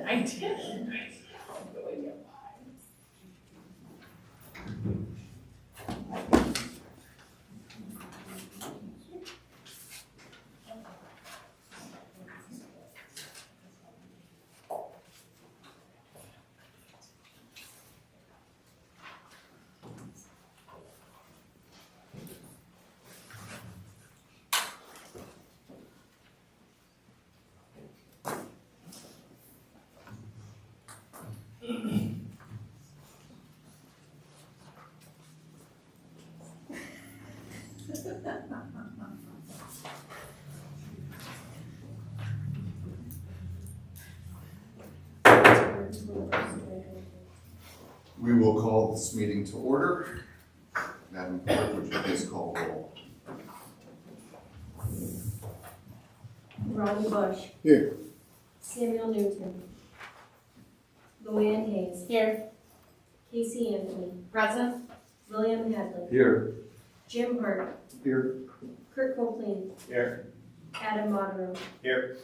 I did. We will call this meeting to order. Madam Clerk, would you please call roll? Ronnie Bush. Here. Samuel Newton. Luann Hayes. Here. Casey Anthony. Present. William Hadley. Here. Jim Hart. Here. Kurt Copeland. Here. Adam Monroe. Here.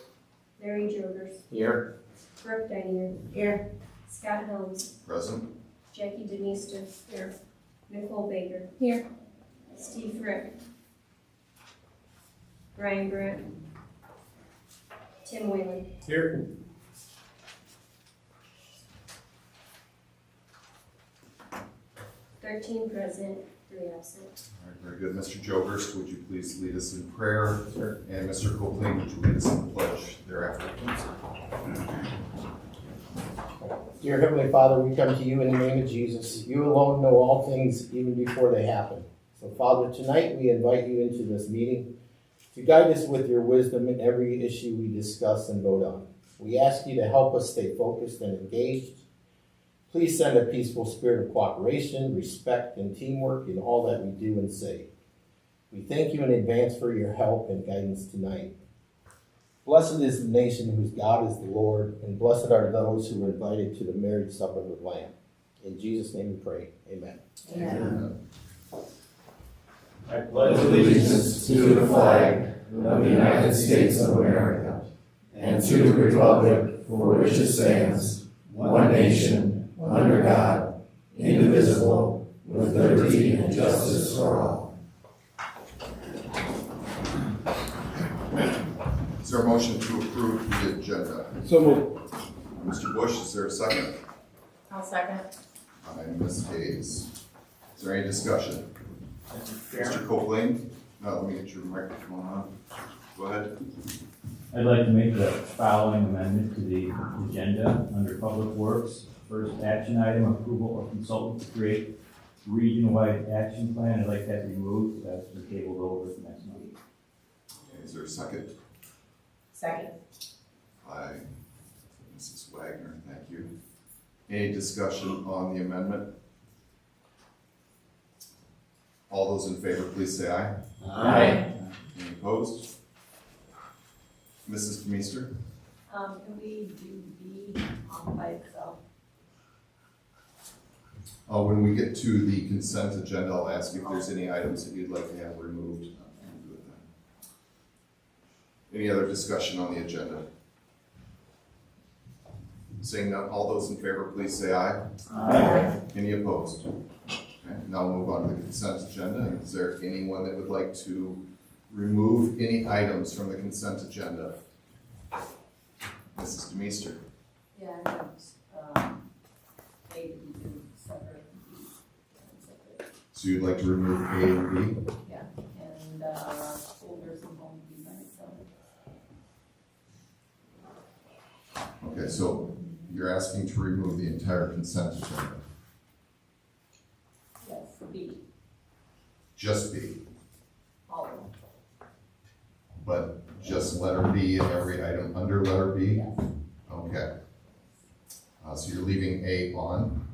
Larry Jogers. Here. Brooke Dynier. Here. Scott Helms. Present. Jackie Denista. Here. Nicole Baker. Here. Steve Frick. Brian Grant. Tim Whalen. Here. $13 present, 3 absent. All right, very good. Mr. Jogers, would you please lead us in prayer? Sure. And Mr. Copeland, would you lead us in the pledge thereafter? Dear Heavenly Father, we come to you in the name of Jesus. You alone know all things even before they happen. So Father, tonight we invite you into this meeting to guide us with your wisdom in every issue we discuss and vote on. We ask you to help us stay focused and engaged. Please send a peaceful spirit of cooperation, respect, and teamwork in all that we do and say. We thank you in advance for your help and guidance tonight. Blessed is the nation whose God is the Lord, and blessed are those who are invited to the marriage supper of the Lamb. In Jesus' name we pray. Amen. Amen. I pledge allegiance to the flag of the United States of America and to the republic for which it stands, one nation, under God, indivisible, with liberty and justice for all. Is there a motion to approve the agenda? So moved. Mr. Bush, is there a second? I'll second. By Ms. Hayes. Is there any discussion? Mr. Copeland? Let me get your microphone on. Go ahead. I'd like to make the following amendment to the agenda under Public Works. First action item, approval of consultant to create region-wide action plan. I'd like that removed. That's been tabled over to next month. Okay, is there a second? Second. By Mrs. Wagner, thank you. Any discussion on the amendment? All those in favor, please say aye. Aye. Any opposed? Mrs. Kmeester? Can we do B by itself? When we get to the consent agenda, I'll ask if there's any items that you'd like to have removed. We'll do it then. Any other discussion on the agenda? Seeing none, all those in favor, please say aye. Aye. Any opposed? Okay, now we'll move on to the consent agenda. Is there anyone that would like to remove any items from the consent agenda? Mrs. Demeester? Yeah, I have, A to B separate. So you'd like to remove A and B? Yeah, and, school nursing home B by itself. Okay, so you're asking to remove the entire consent agenda? Yes, B, Just B, all of them. but just letter B in every item under letter B? Yes. Okay. So you're leaving A on?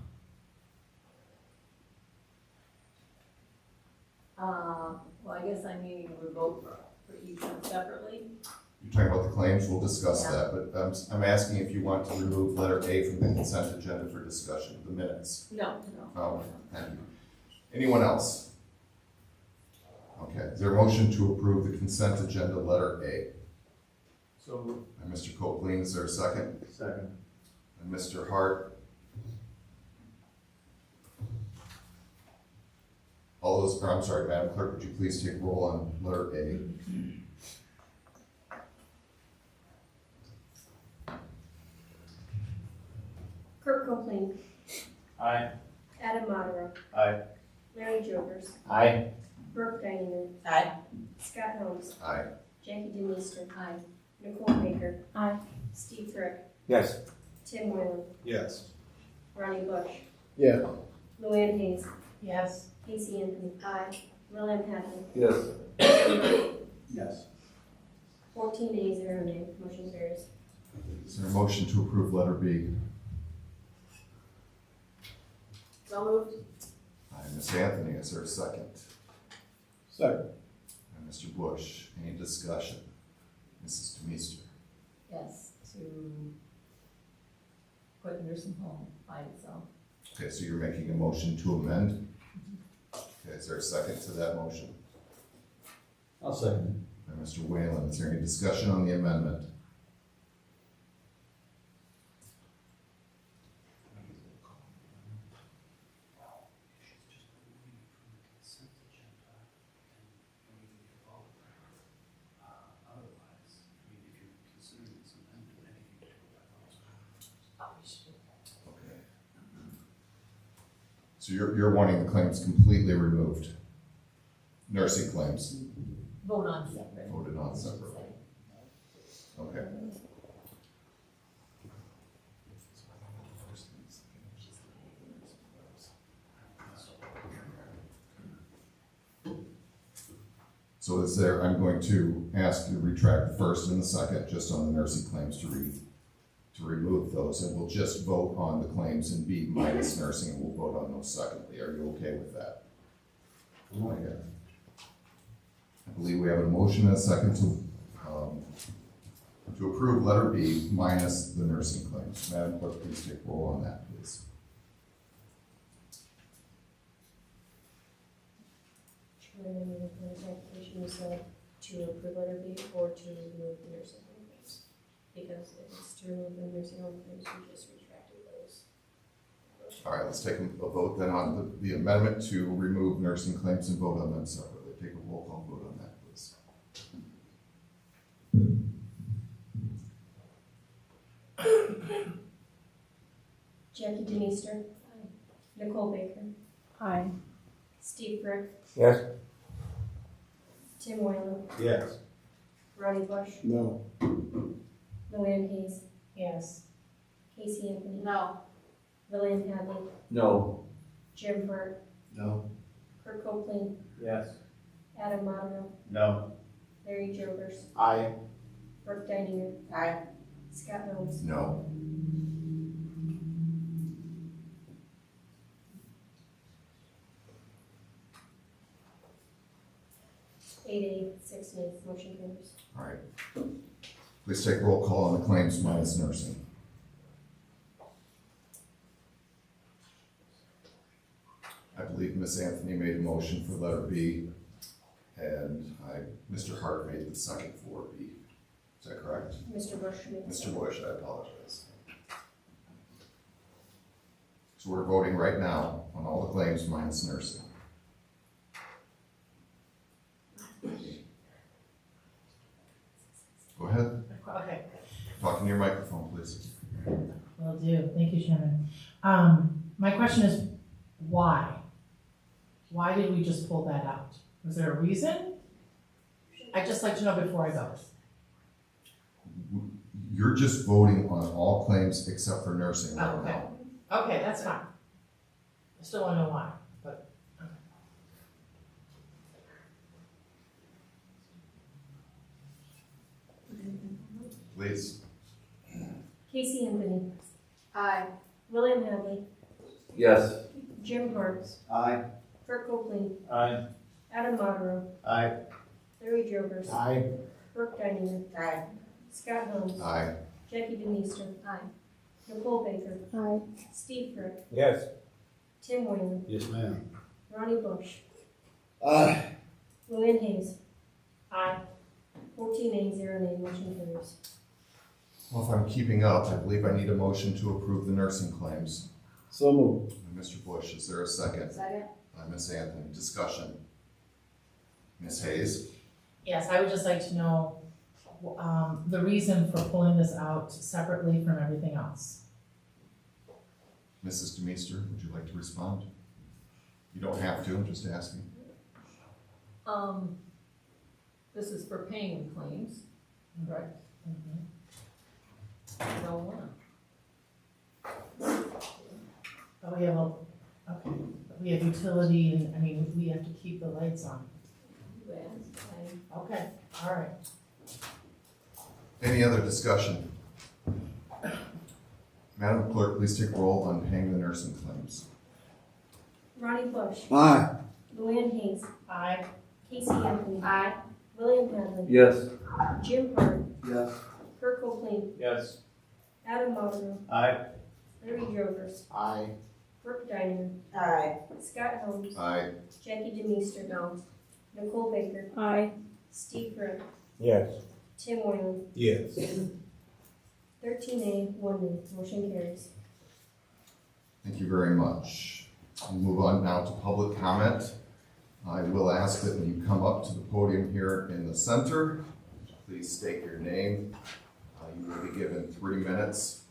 Well, I guess I'm needing to vote for each one separately. You're talking about the claims, we'll discuss that, but I'm asking if you want to remove letter A from the consent agenda for discussion, the minutes. No. Oh, thank you. Anyone else? Okay, is there a motion to approve the consent agenda letter A? So By Mr. Copeland, is there a second? second. And Mr. Hart. All those, or I'm sorry, Madam Clerk, would you please take roll on letter A? Kurt Copeland, Aye. Adam Monroe. Aye. Larry Jokers, Aye. Brooke Deininger, Aye. Scott Holmes, Aye. Jackie DeMeester. Aye. Nicole Baker. Aye. Steve Frick, Yes. Tim Whalen, Yes. Ronnie Bush, Yeah. Luann Hayes, Yes. Casey Anthony. Aye. William Hadley, Yes. Yes. 14 ayes, 0 nays, motion carries. Is there a motion to approve letter B? So moved. By Ms. Anthony, is there a second? Second. By Mr. Bush, any discussion? Mrs. Demeester. Yes, to put nursing home by itself. Okay, so you're making a motion to amend? Okay, is there a second to that motion? I'll second By Mr. Whalen, is there any discussion on the amendment? Okay. So you're wanting the claims completely removed? Nursing claims Vote on separate. voted on separately? Okay. So is there, I'm going to ask you to retract the first and the second, just on the nursing claims to remove those, and we'll just vote on the claims in B minus nursing, and we'll vote on those secondly. Are you okay with that? Okay. I believe we have a motion and a second to approve letter B minus the nursing claims. Madam Clerk, please take roll on that, please. The application was to approve letter B or to remove the nursing home claims. Because if it's to remove the nursing home claims, we just retracted those. All right, let's take a vote then on the amendment to remove nursing claims and vote on them separately. Take a roll call vote on that, please. Jackie DeMeester. Nicole Baker. Aye. Steve Frick. Yes. Tim Whalen. Yes. Ronnie Bush. No. Luann Hayes. Yes. Casey Anthony. No. William Hadley. No. Jim Hart. No. Kurt Copeland. Yes. Adam Monroe. No. Larry Jokers. Aye. Brooke Deininger. Aye. Scott Holmes. No. Eight ayes, 6 nays, motion carries. All right. Please take roll call on the claims minus nursing. I believe Ms. Anthony made a motion for letter B, and Mr. Hart made the second for B. Is that correct? Mr. Bush. Mr. Bush, I apologize. So we're voting right now on all the claims minus nursing. Go ahead, Okay, talk in your microphone, please. will do. Thank you, Chairman. My question is, why? Why did we just pull that out? Was there a reason? I'd just like to know before I vote. You're just voting on all claims except for nursing right Okay. now. Okay, that's fine. I still want to know why, but, okay. Please. Casey Anthony. Aye. William Hadley. Yes. Jim Hart. Aye. Kurt Copeland. Aye. Adam Monroe. Aye. Larry Jokers. Aye. Brooke Deininger. Aye. Scott Holmes. Aye. Jackie DeMeester. Aye. Nicole Baker. Aye. Steve Frick. Yes. Tim Whalen. Yes, ma'am. Ronnie Bush. Aye. Luann Hayes. Aye. 14 ayes, 0 nays, motion carries. Well, if I'm keeping up, I believe I need a motion to approve the nursing claims. So moved. Mr. Bush, is there a second? Second? Ms. Anthony, discussion. Ms. Hayes? Yes, I would just like to know, the reason for pulling this out separately from everything else. Mrs. Demeester, would you like to respond? You don't have to, I'm just asking. This is for paying claims, correct? I don't wanna. Oh, we have, okay, we have utility, and, I mean, we have to keep the lights on. You asked, Okay, all right. Any other discussion? Madam Clerk, please take roll on paying the nursing claims. Ronnie Bush. Aye. Luann Hayes. Aye. Casey Anthony. Aye. William Conley. Yes. Jim Hart. Yes. Kirk Copeland. Yes. Adam Baldwin. Aye. Larry Jovers. Aye. Brooke Diner. Aye. Scott Holmes. Aye. Jackie Demeester. No. Nicole Baker. Aye. Steve Fripp. Yes. Tim Whalen. Yes. 13A, 1 nay. Motion carries. Thank you very much. We'll move on now to public comment. I will ask that when you come up to the podium here in the center, please state your name. You will be given 3 minutes.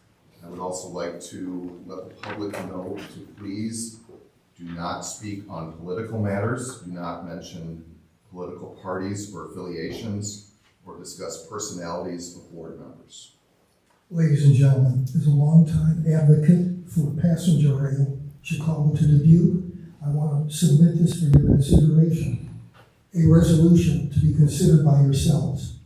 I would also like to let the public know to please do not speak on political matters, do not mention political parties or affiliations, or discuss personalities of board members. Ladies and gentlemen, as a longtime advocate for passenger rail, Chicago to Dubuque, I want to submit this for your consideration. A resolution to be considered by yourselves.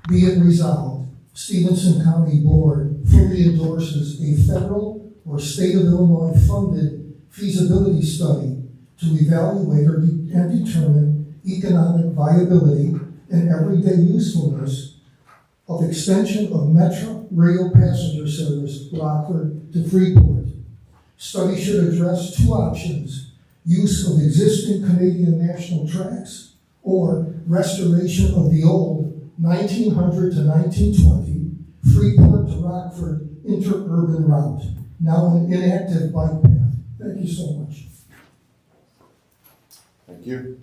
Be it resolved, Stephenson County Board fully endorses a federal or state of Illinois funded feasibility study to evaluate and determine economic viability and everyday usefulness of extension of Metro rail passenger service Rockford to Freeport. Study should address 2 options: use of existing Canadian national tracks or restoration of the old 1900 to 1920 Freeport to Rockford interurban route, now an inactive bike path. Thank you so much. Thank you.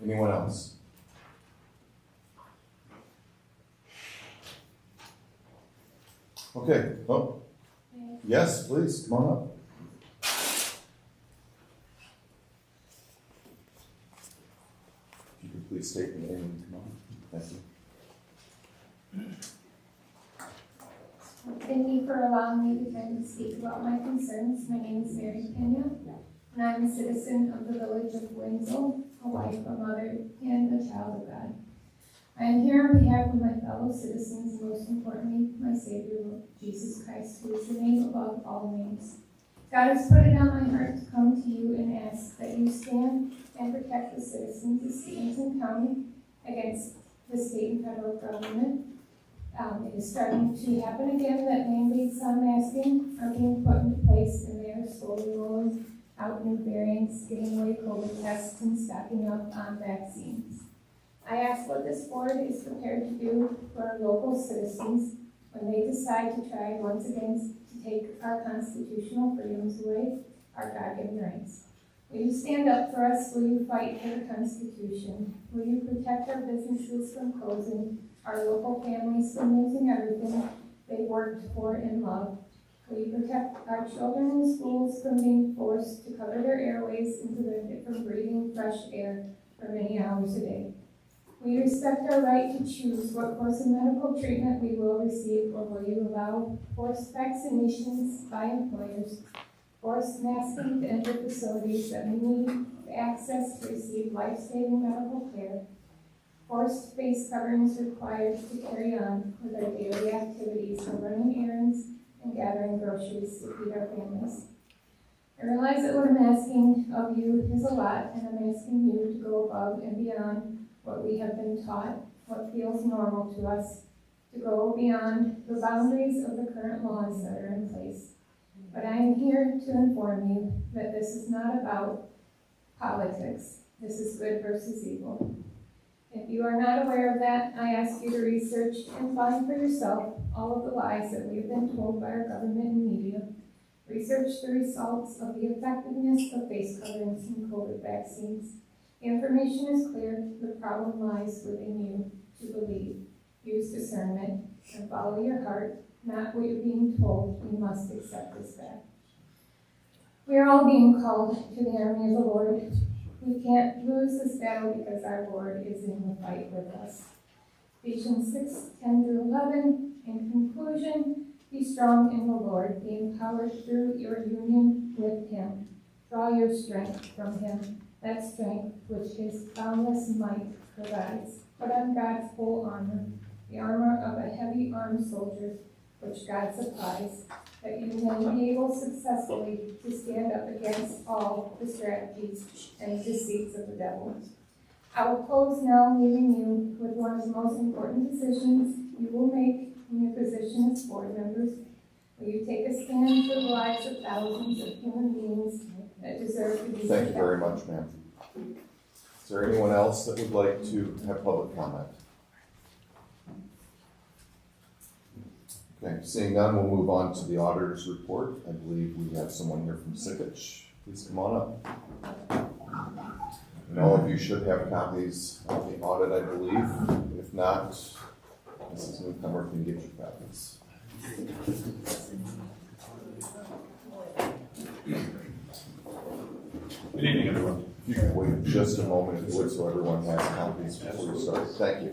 Anyone else? Okay. Oh. Yes, please, come on up. If you could please state your name and come on. Thank you. Thank you for allowing me the time to speak about my concerns. My name is Mary Pena, and I'm a citizen of the village of Winslow, a wife, a mother, and a child of God. I am here on behalf of my fellow citizens, and most importantly, my Savior, Jesus Christ, who is the name above all names. God has put it on my heart to come to you and ask that you stand and protect the citizens of Stephenson County against the state and federal government. It is starting to happen again that mandates on masking are being put into place, and they are slowly rolling out new variants, giving away COVID tests, and stocking up on vaccines. I ask what this board is prepared to do for our local citizens when they decide to try once again to take our constitutional freedoms away, our God-given rights. Will you stand up for us? Will you fight for the Constitution? Will you protect our businesses from closing, our local families from losing everything they worked for and loved? Will you protect our children in schools from being forced to cover their airways and prevent it from breathing fresh air for many hours a day? Will you respect our right to choose what course of medical treatment we will receive, or will you allow forced vaccinations by employers, forced masking to enter facilities that we need access to receive life-saving medical care, forced face coverings required to carry on with our daily activities of running errands and gathering groceries to feed our families? I realize that what I'm asking of you is a lot, and I'm asking you to go above and beyond what we have been taught, what feels normal to us, to go beyond the boundaries of the current laws that are in place. But I am here to inform you that this is not about politics. This is good versus evil. If you are not aware of that, I ask you to research and find for yourself all of the lies that we have been told by our government and media. Research the results of the effectiveness of face coverings and COVID vaccines. The information is clear. The problem lies within you to believe. Use discernment and follow your heart, not what you're being told. You must accept this fact. We are all being called to the army of the Lord. We can't lose this battle because our Lord is in the fight with us. Ephesians 6:10-11. In conclusion, be strong in the Lord. Be empowered through your union with Him. Draw your strength from Him. That strength which His boundless might provides. Put on God's whole armor, the armor of a heavy-armed soldier, which God supplies, that you may be able successfully to stand up against all the strategies and deceits of the devil. I will close now, leaving you with one of the most important decisions you will make in your position as board members. Will you take a stand for the lives of thousands of human beings that deserve to be protected? Thank you very much, ma'am. Is there anyone else that would like to have public comment? Okay, seeing none, we'll move on to the auditor's report. I believe we have someone here from Sikich. Please come on up. And all of you should have copies of the audit, I believe. If not, Mrs. Newcomer can get you copies. Good evening, everyone. If you could wait just a moment if you would, so everyone has copies before we start. Thank you.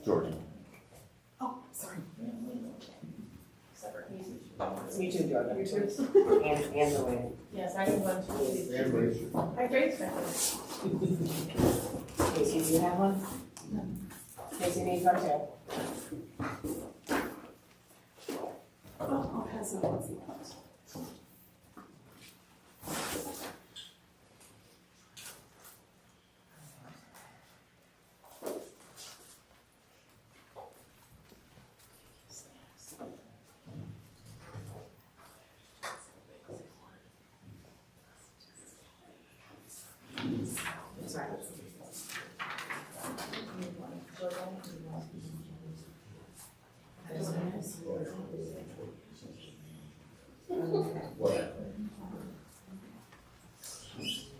Georgia. Oh, sorry. Separate pieces. Me too, Georgia. You too? And the way. Yes, I can one too. My grade's better. Casey, do you have one? No. Casey needs one too. Oh, I'll pass it on.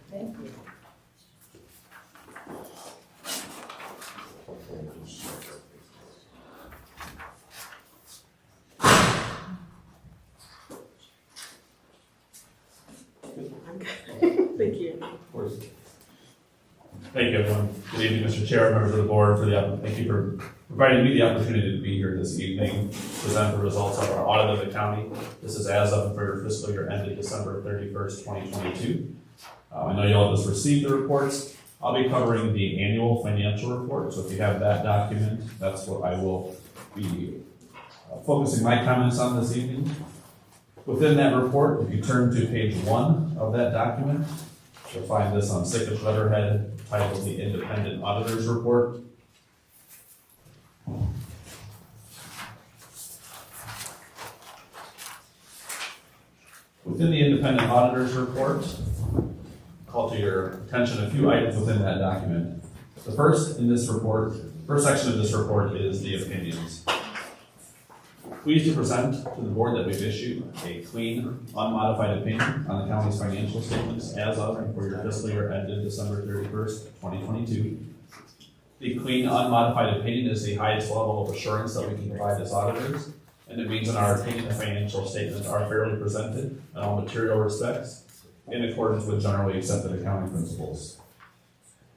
Thank you. Thank you. Of course. Thank you, everyone. Good evening, Mr. Chair, members of the board, thank you for providing me the opportunity to be here this evening, present the results of our audit of the county. This is as of for fiscal year ended December 31st, 2022. I know you all just received the reports. I'll be covering the annual financial report, so if you have that document, that's what I will be focusing my comments on this evening. Within that report, if you turn to page 1 of that document, you'll find this on Sikich letterhead titled the Independent Auditor's Report. Within the Independent Auditor's Report, call to your attention a few items within that document. The first section of this report is the opinions. Pleased to present to the board that we've issued a clean, unmodified opinion on the county's financial statements as of and for your fiscal year ended December 31st, 2022. The clean, unmodified opinion is the highest level of assurance that we can provide as auditors, and it means in our opinion the financial statements are fairly presented in all material respects in accordance with generally accepted accounting principles.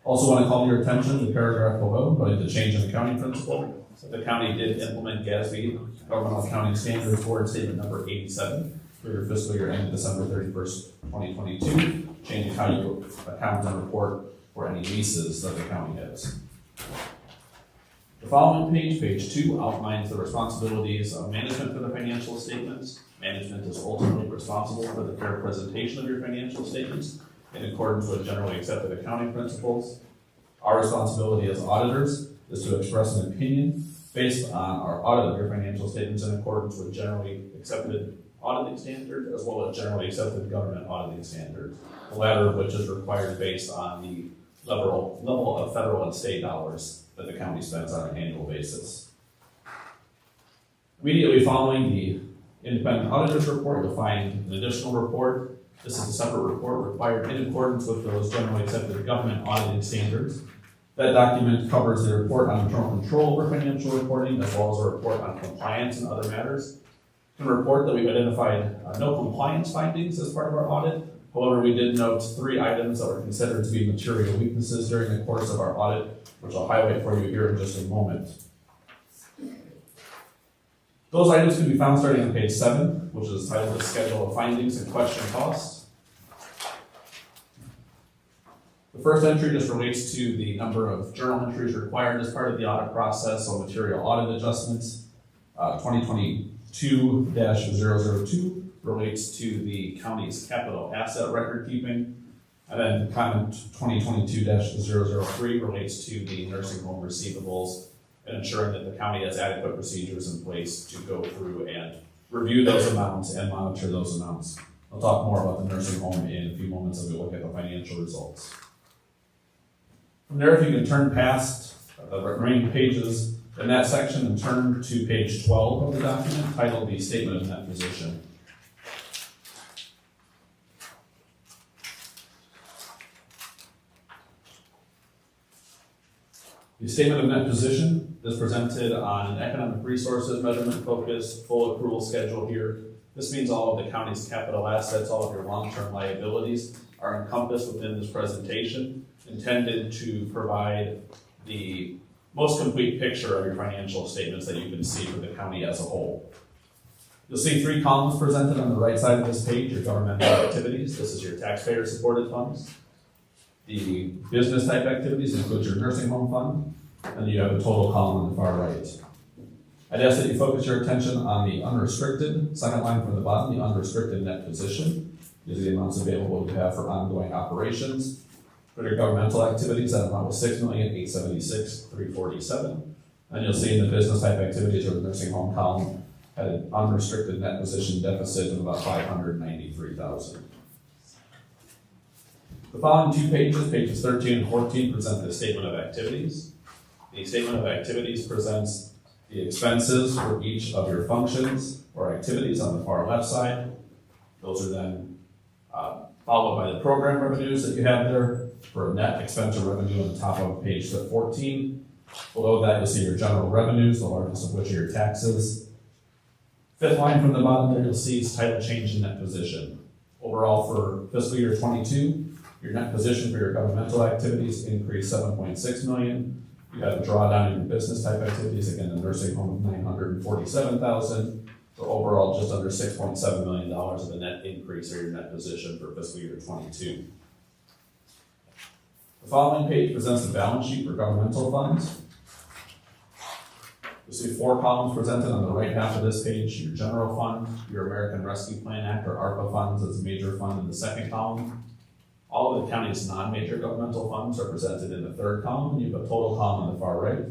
Also want to call to your attention the paragraph below, but the change in accounting principle. that the county did implement GASB, Governmental Accounting Standards Board Statement number 87, for your fiscal year ended December 31st, 2022, changing how you account and report for any leases that the county has. The following page, page 2, outlines the responsibilities of management for the financial statements. Management is ultimately responsible for the fair presentation of your financial statements in accordance with generally accepted accounting principles. Our responsibility as auditors is to express an opinion based on our audit of your financial statements in accordance with generally accepted auditing standards as well as generally accepted government auditing standards, the latter of which is required based on the level of federal and state dollars that the county spends on an annual basis. Immediately following the independent auditor's report, you'll find an additional report. This is a separate report required in accordance with those generally accepted government auditing standards. That document covers the report on internal control over financial reporting as well as a report on compliance and other matters. In the report that we've identified no compliance findings as part of our audit. However, we did note 3 items that were considered to be material weaknesses during the course of our audit, which I'll highlight for you here in just a moment. Those items can be found starting on page 7, which is titled the Schedule of Findings and Question Costs. The first entry just relates to the number of journal entries required as part of the audit process, so material audit adjustments. 2022-002 relates to the county's capital asset record keeping. And then comment 2022-003 relates to the nursing home receivables and ensuring that the county has adequate procedures in place to go through and review those amounts and monitor those amounts. I'll talk more about the nursing home in a few moments as we look at the financial results. From there, if you can turn past the remaining pages in that section and turn to page 12 of the document titled the Statement of Net Position. The Statement of Net Position is presented on an economic resources measurement focused full accrual schedule here. This means all of the county's capital assets, all of your long-term liabilities are encompassed within this presentation, intended to provide the most complete picture of your financial statements that you can see for the county as a whole. You'll see 3 columns presented on the right side of this page, your governmental activities. This is your taxpayer-supported funds. The business type activities include your nursing home fund, and you have a total column on the far right. I'd ask that you focus your attention on the unrestricted, second line from the bottom, the unrestricted net position. These are the amounts available you have for ongoing operations. For your governmental activities, that amount was $6,876,347. And you'll see in the business type activities or the nursing home column had an unrestricted net position deficit of about $593,000. The following 2 pages, pages 13 and 14, present the statement of activities. The statement of activities presents the expenses for each of your functions or activities on the far left side. Those are then followed by the program revenues that you have there for net expense or revenue on the top of page 14. Below that, you'll see your general revenues, the largest of which are your taxes. 5th line from the bottom there, you'll see is title change in net position. Overall, for fiscal year 22, your net position for your governmental activities increased $7.6 million. You have a drawdown in your business type activities, again, the nursing home of $947,000. So overall, just under $6.7 million of the net increase or your net position for fiscal year 22. The following page presents the balance sheet for governmental funds. You'll see 4 columns presented on the right half of this page. Your general fund, your American Rescue Plan Act or ARPA funds as a major fund in the 2nd column. All of the county's non-major governmental funds are presented in the 3rd column, and you have a total column on the far right.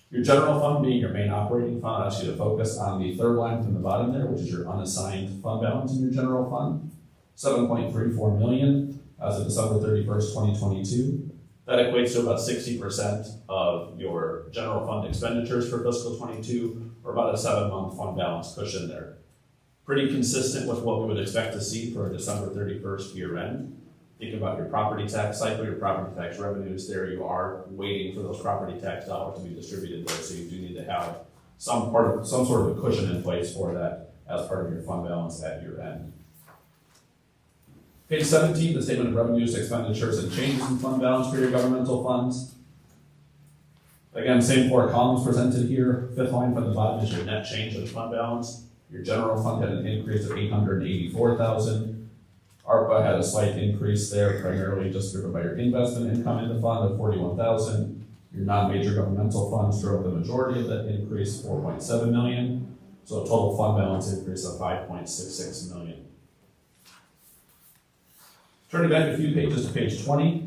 Your general fund being your main operating fund, I ask you to focus on the 3rd line from the bottom there, which is your unassigned fund balance in your general fund. $7.34 million as of December 31st, 2022. That equates to about 60% of your general fund expenditures for fiscal 22, or about a 7-month fund balance cushion there. Pretty consistent with what we would expect to see for a December 31st year end. Think about your property tax cycle, your property tax revenues. There you are waiting for those property tax dollars to be distributed there. So you do need to have some sort of a cushion in place for that as part of your fund balance at year end. Page 17, the statement of revenues, expenditures, and changes in fund balance for your governmental funds. Again, same four columns presented here. Fifth line from the bottom is your net change in fund balance. Your general fund had an increase of $884,000. ARPA had a slight increase there, primarily just driven by your investment income in the fund of $41,000. Your non-major governmental funds drove the majority of that increase, $4.7 million. So a total fund balance increase of $5.66 million. Turning back a few pages to page 20.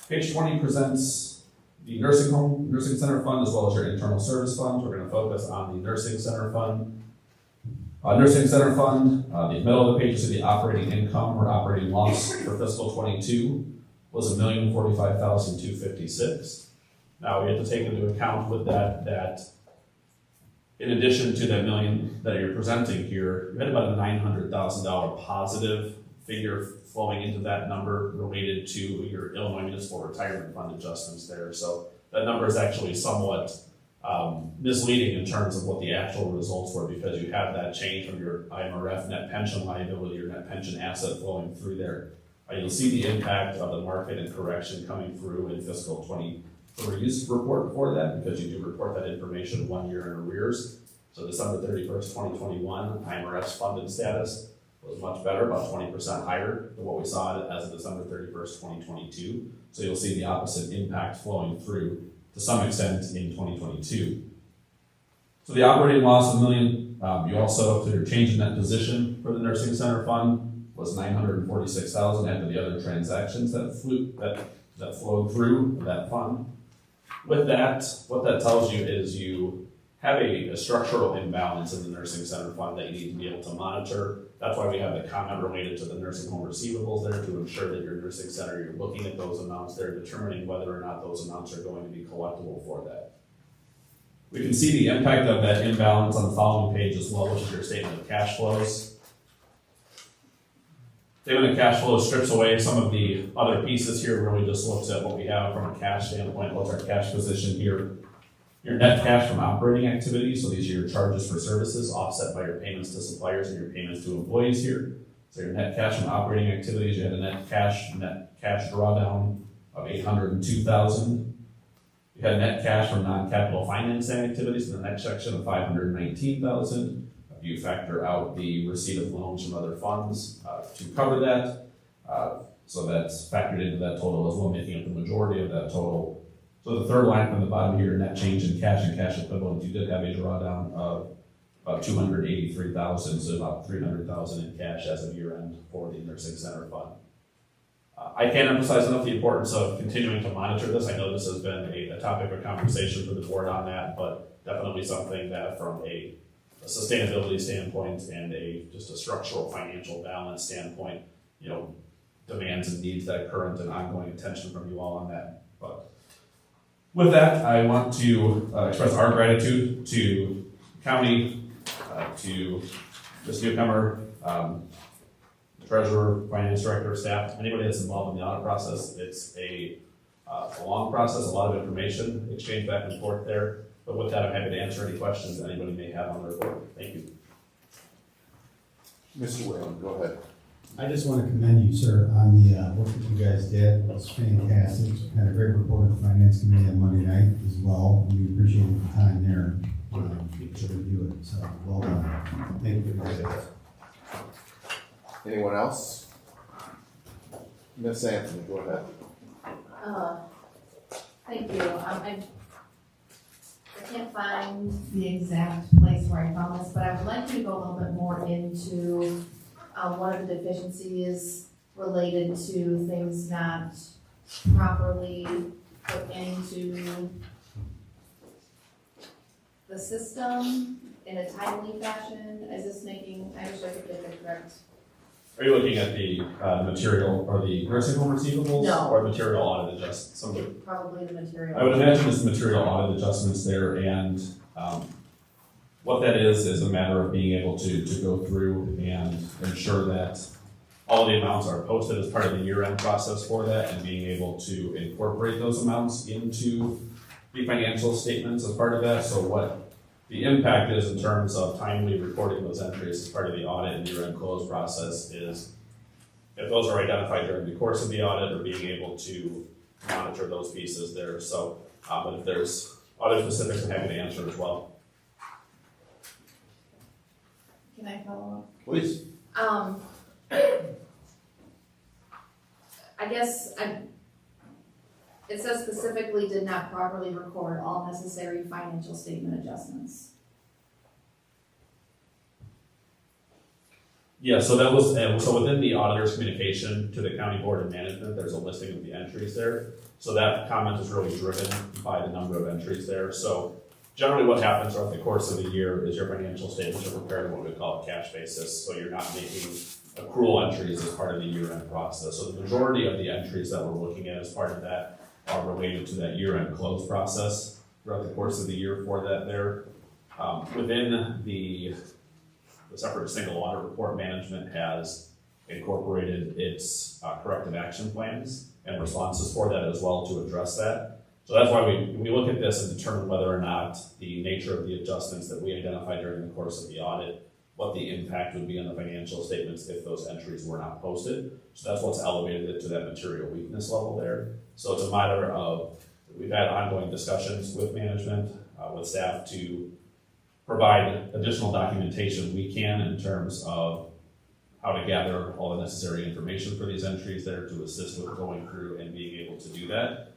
Page 20 presents the nursing center fund, as well as your internal service fund. We're going to focus on the nursing center fund. Nursing center fund, the middle of the page is the operating income or operating loss for fiscal 22 was $1,045,256. Now we have to take into account with that in addition to that million that you're presenting here, you had about a $900,000 positive figure flowing into that number related to your Illinois Municipal Retirement Fund adjustments there. So that number is actually somewhat misleading in terms of what the actual results were, because you have that change from your IMRF net pension liability or net pension asset flowing through there. You'll see the impact of the market and correction coming through in fiscal 23's report for that, because you do report that information 1 year in arrears. So December 31st, 2021, IMRF's funded status was much better, about 20% higher than what we saw as of December 31st, 2022. So you'll see the opposite impact flowing through to some extent in 2022. So the operating loss of $1 million, you also, so your change in net position for the nursing center fund was $946,000 after the other transactions that flowed through that fund. With that, what that tells you is you have a structural imbalance in the nursing center fund that you need to be able to monitor. That's why we have the comment related to the nursing home receivables there, to ensure that your nursing center, you're looking at those amounts there, determining whether or not those amounts are going to be collectible for that. We can see the impact of that imbalance on the following page as well, which is your statement of cash flows. Statement of cash flow strips away some of the other pieces here, really just looks at what we have from a cash standpoint, what's our cash position here. Your net cash from operating activities, so these are your charges for services offset by your payments to suppliers and your payments to employees here. So your net cash from operating activities, you had a net cash drawdown of $802,000. You had net cash from non-capital financing activities in the next section of $519,000. You factor out the receipt of loans from other funds to cover that. So that's factored into that total as well, making up the majority of that total. So the third line from the bottom here, net change in cash and cash equivalents, you did have a drawdown of about $283,000, so about $300,000 in cash as of year end for the nursing center fund. I can't emphasize enough the importance of continuing to monitor this. I know this has been a topic of conversation for the board on that, but definitely something that from a sustainability standpoint and just a structural financial balance standpoint, demands and needs that current and ongoing attention from you all on that. But with that, I want to express our gratitude to the county, to this newcomer, the treasurer, finance director, staff, anybody that's involved in the audit process. It's a long process, a lot of information exchanged back and forth there. But with that, I'm happy to answer any questions that anybody may have on the report. Thank you. Mr. Whalen, go ahead. I just want to commend you, sir, on the work that you guys did. It was fantastic. Had a great report of the Finance Committee on Monday night as well. We appreciated the time there to review it. So, well done. Thank you for that. Anyone else? Miss Anthony, go ahead. Thank you. I can't find the exact place where I found this, but I would like you to go a little bit more into one of the deficiencies related to things not properly put into the system in a timely fashion. Is this making, I wish I could get the correct. Are you looking at the material or the nursing home receivables? No. Or material audit adjustments? Probably the material. I would imagine it's the material audit adjustments there, and what that is a matter of being able to go through and ensure that all the amounts are posted as part of the year-end process for that, and being able to incorporate those amounts into the financial statements as part of that. So what the impact is in terms of timely reporting those entries as part of the audit and year-end close process is if those are identified during the course of the audit, or being able to monitor those pieces there. So, but if there's other specifics, I'm happy to answer as well. Can I follow up? Please. It says specifically did not properly record all necessary financial statement adjustments. Yeah, so that was, so within the auditor's communication to the county board of management, there's a listing of the entries there. So that comment is really driven by the number of entries there. So generally what happens throughout the course of the year is your financial statements are prepared on what we call a cash basis. So you're not making accrual entries as part of the year-end process. So the majority of the entries that we're looking at as part of that are related to that year-end close process throughout the course of the year for that there. Within the separate single audit report, management has incorporated its corrective action plans and responses for that as well to address that. So that's why we look at this and determine whether or not the nature of the adjustments that we identified during the course of the audit, what the impact would be on the financial statements if those entries were not posted. So that's what's elevated it to that material weakness level there. So it's a matter of, we've had ongoing discussions with management, with staff to provide additional documentation we can in terms of how to gather all the necessary information for these entries there to assist with going through and being able to do that.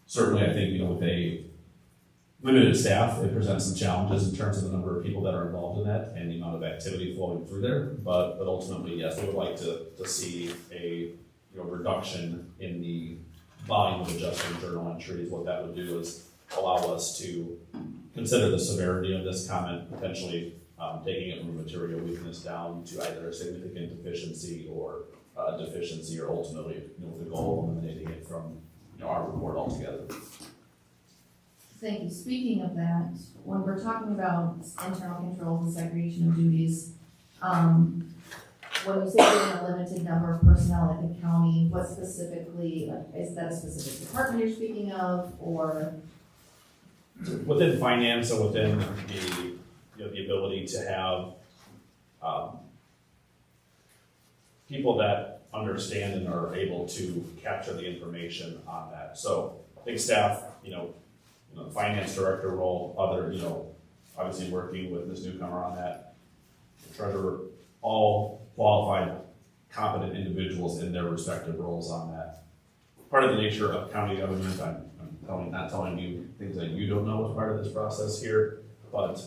Certainly, I think, with a limited staff, it presents some challenges in terms of the number of people that are involved in that and the amount of activity flowing through there. But ultimately, yes, we would like to see a reduction in the volume of adjusting journal entries. What that would do is allow us to consider the severity of this comment, potentially taking it from a material weakness down to either a significant deficiency or deficiency, or ultimately, with the goal of eliminating it from our report altogether. Thank you. Speaking of that, when we're talking about internal controls and segregation of duties, when you say given a limited number of personnel at the county, what specifically, is that a specific department you're speaking of, or? Within finance and within the ability to have people that understand and are able to capture the information on that. So I think staff, the finance director role, other, obviously working with Ms. Newcomer on that, the treasurer, all qualified, competent individuals in their respective roles on that. Part of the nature of county government, I'm not telling you things that you don't know as part of this process here, but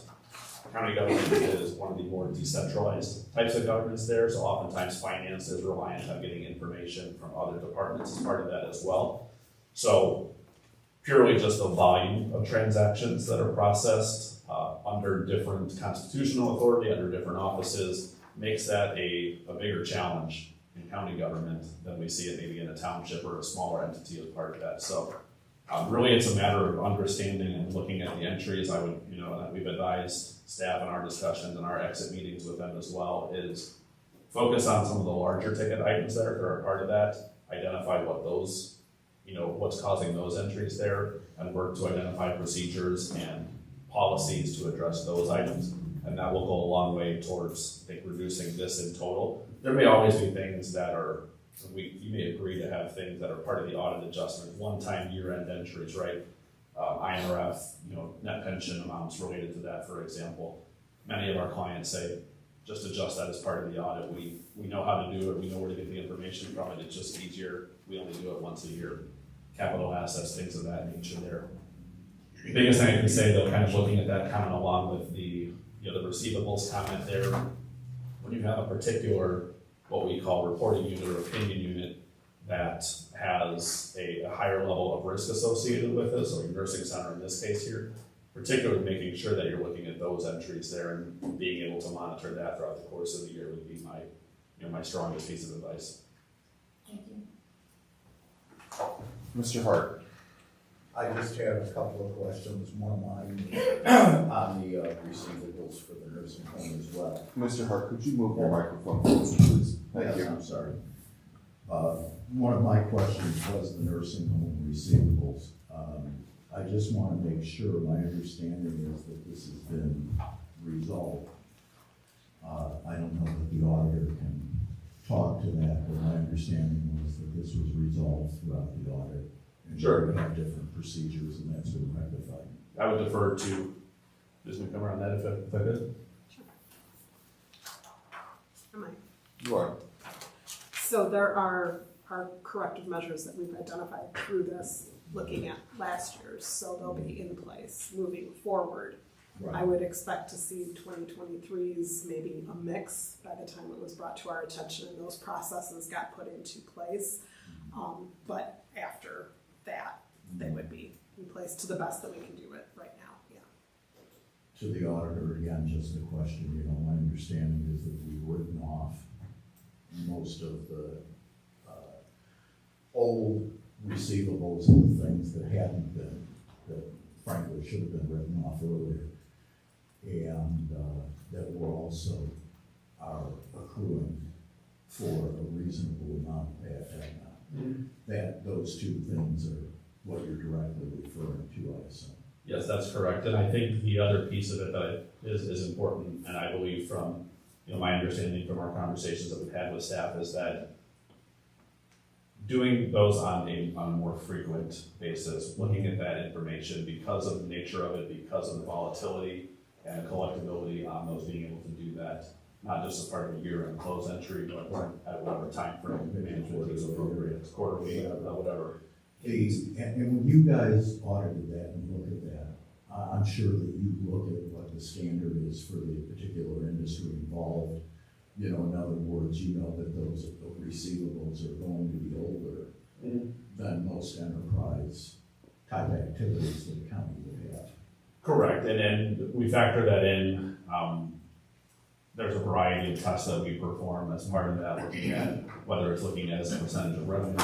county government is one of the more decentralized types of governments there, so oftentimes finance is reliant on getting information from other departments as part of that as well. So purely just the volume of transactions that are processed under different constitutional authority, under different offices, makes that a bigger challenge in county government than we see it maybe in a township or a smaller entity as part of that. So really it's a matter of understanding and looking at the entries. I would, we've advised staff in our discussions and our exit meetings with them as well, is focus on some of the larger ticket items that are part of that, identify what those, what's causing those entries there, and work to identify procedures and policies to address those items. And that will go a long way towards, I think, reducing this in total. There may always be things that are, you may agree to have things that are part of the audit adjustment, one-time year-end entries, right? INRF, net pension amounts related to that, for example. Many of our clients say, just adjust that as part of the audit. We know how to do it. We know where to get the information from it. It's just easier. We only do it once a year. Capital assets, things of that nature there. The biggest thing I can say, though, kind of looking at that comment along with the receivables comment there, when you have a particular, what we call reporting unit or opinion unit that has a higher level of risk associated with it, so your nursing center in this case here, particularly making sure that you're looking at those entries there and being able to monitor that throughout the course of the year would be my strongest piece of advice. Thank you. Mr. Hart. I just have a couple of questions, one on the receivables for the nursing home as well. Mr. Hart, could you move your microphone closer, please? Thank you. I'm sorry. One of my questions was the nursing home receivables. I just want to make sure my understanding is that this has been resolved. I don't know that the auditor can talk talked to that, but my understanding was that this was resolved throughout the audit. And Sure. we have different procedures and that's been rectified. I would defer to Ms. Montgomery on that if I could. Am I? You are. So there are corrective measures that we've identified through this, looking at last year's, so they'll be in place moving forward. I would expect to see 2023's maybe a mix by the time it was brought to our attention and those processes got put into place. But after that, they would be in place to the best that we can do it right now, yeah. To the auditor, again, just a question, you know, my understanding is that we've written off most of the old receivables and the things that hadn't been, that frankly should have been written off earlier. And that we're also are accruing for a reasonable amount of bad debt now. That those two things are what you're directly referring to, I assume. Yes, that's correct. And I think the other piece of it that is important, and I believe from, you know, my understanding from our conversations that we've had with staff is that doing those on a more frequent basis, looking at that information because of the nature of it, because of the volatility and the collectability on those, being able to do that, not just as part of a year-end close entry, but at whatever time frame management is appropriate, quarterly, whatever. And when you guys audited that and looked at that, I'm sure that you look at what the standard is for the particular industry involved. You know, in other words, you know that those receivables are going to be older than most enterprise type activities that the county would have. Correct, and we factor that in. There's a variety of tests that we perform as part of that, looking at whether it's looking at as a percentage of revenue.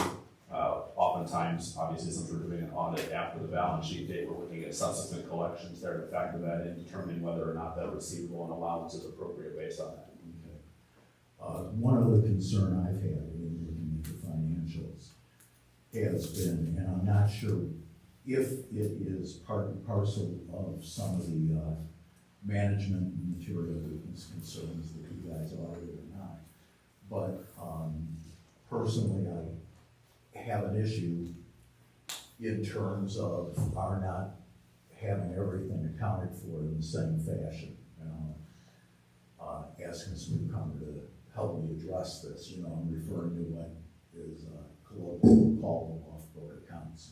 Oftentimes, obviously, since we're doing an audit after the balance sheet date, we're looking at subsequent collections there to factor that in, determining whether or not that receivable and allowance is appropriate based on that. One other concern I've had in looking at the financials has been, and I'm not sure if it is part and parcel of some of the management and material weakness concerns that you guys audited or not, but personally, I have an issue in terms of our not having everything accounted for in the same fashion. You know, asking Ms. Newcomer to help me address this. You know, I'm referring to what is colloquially called off-board accounts.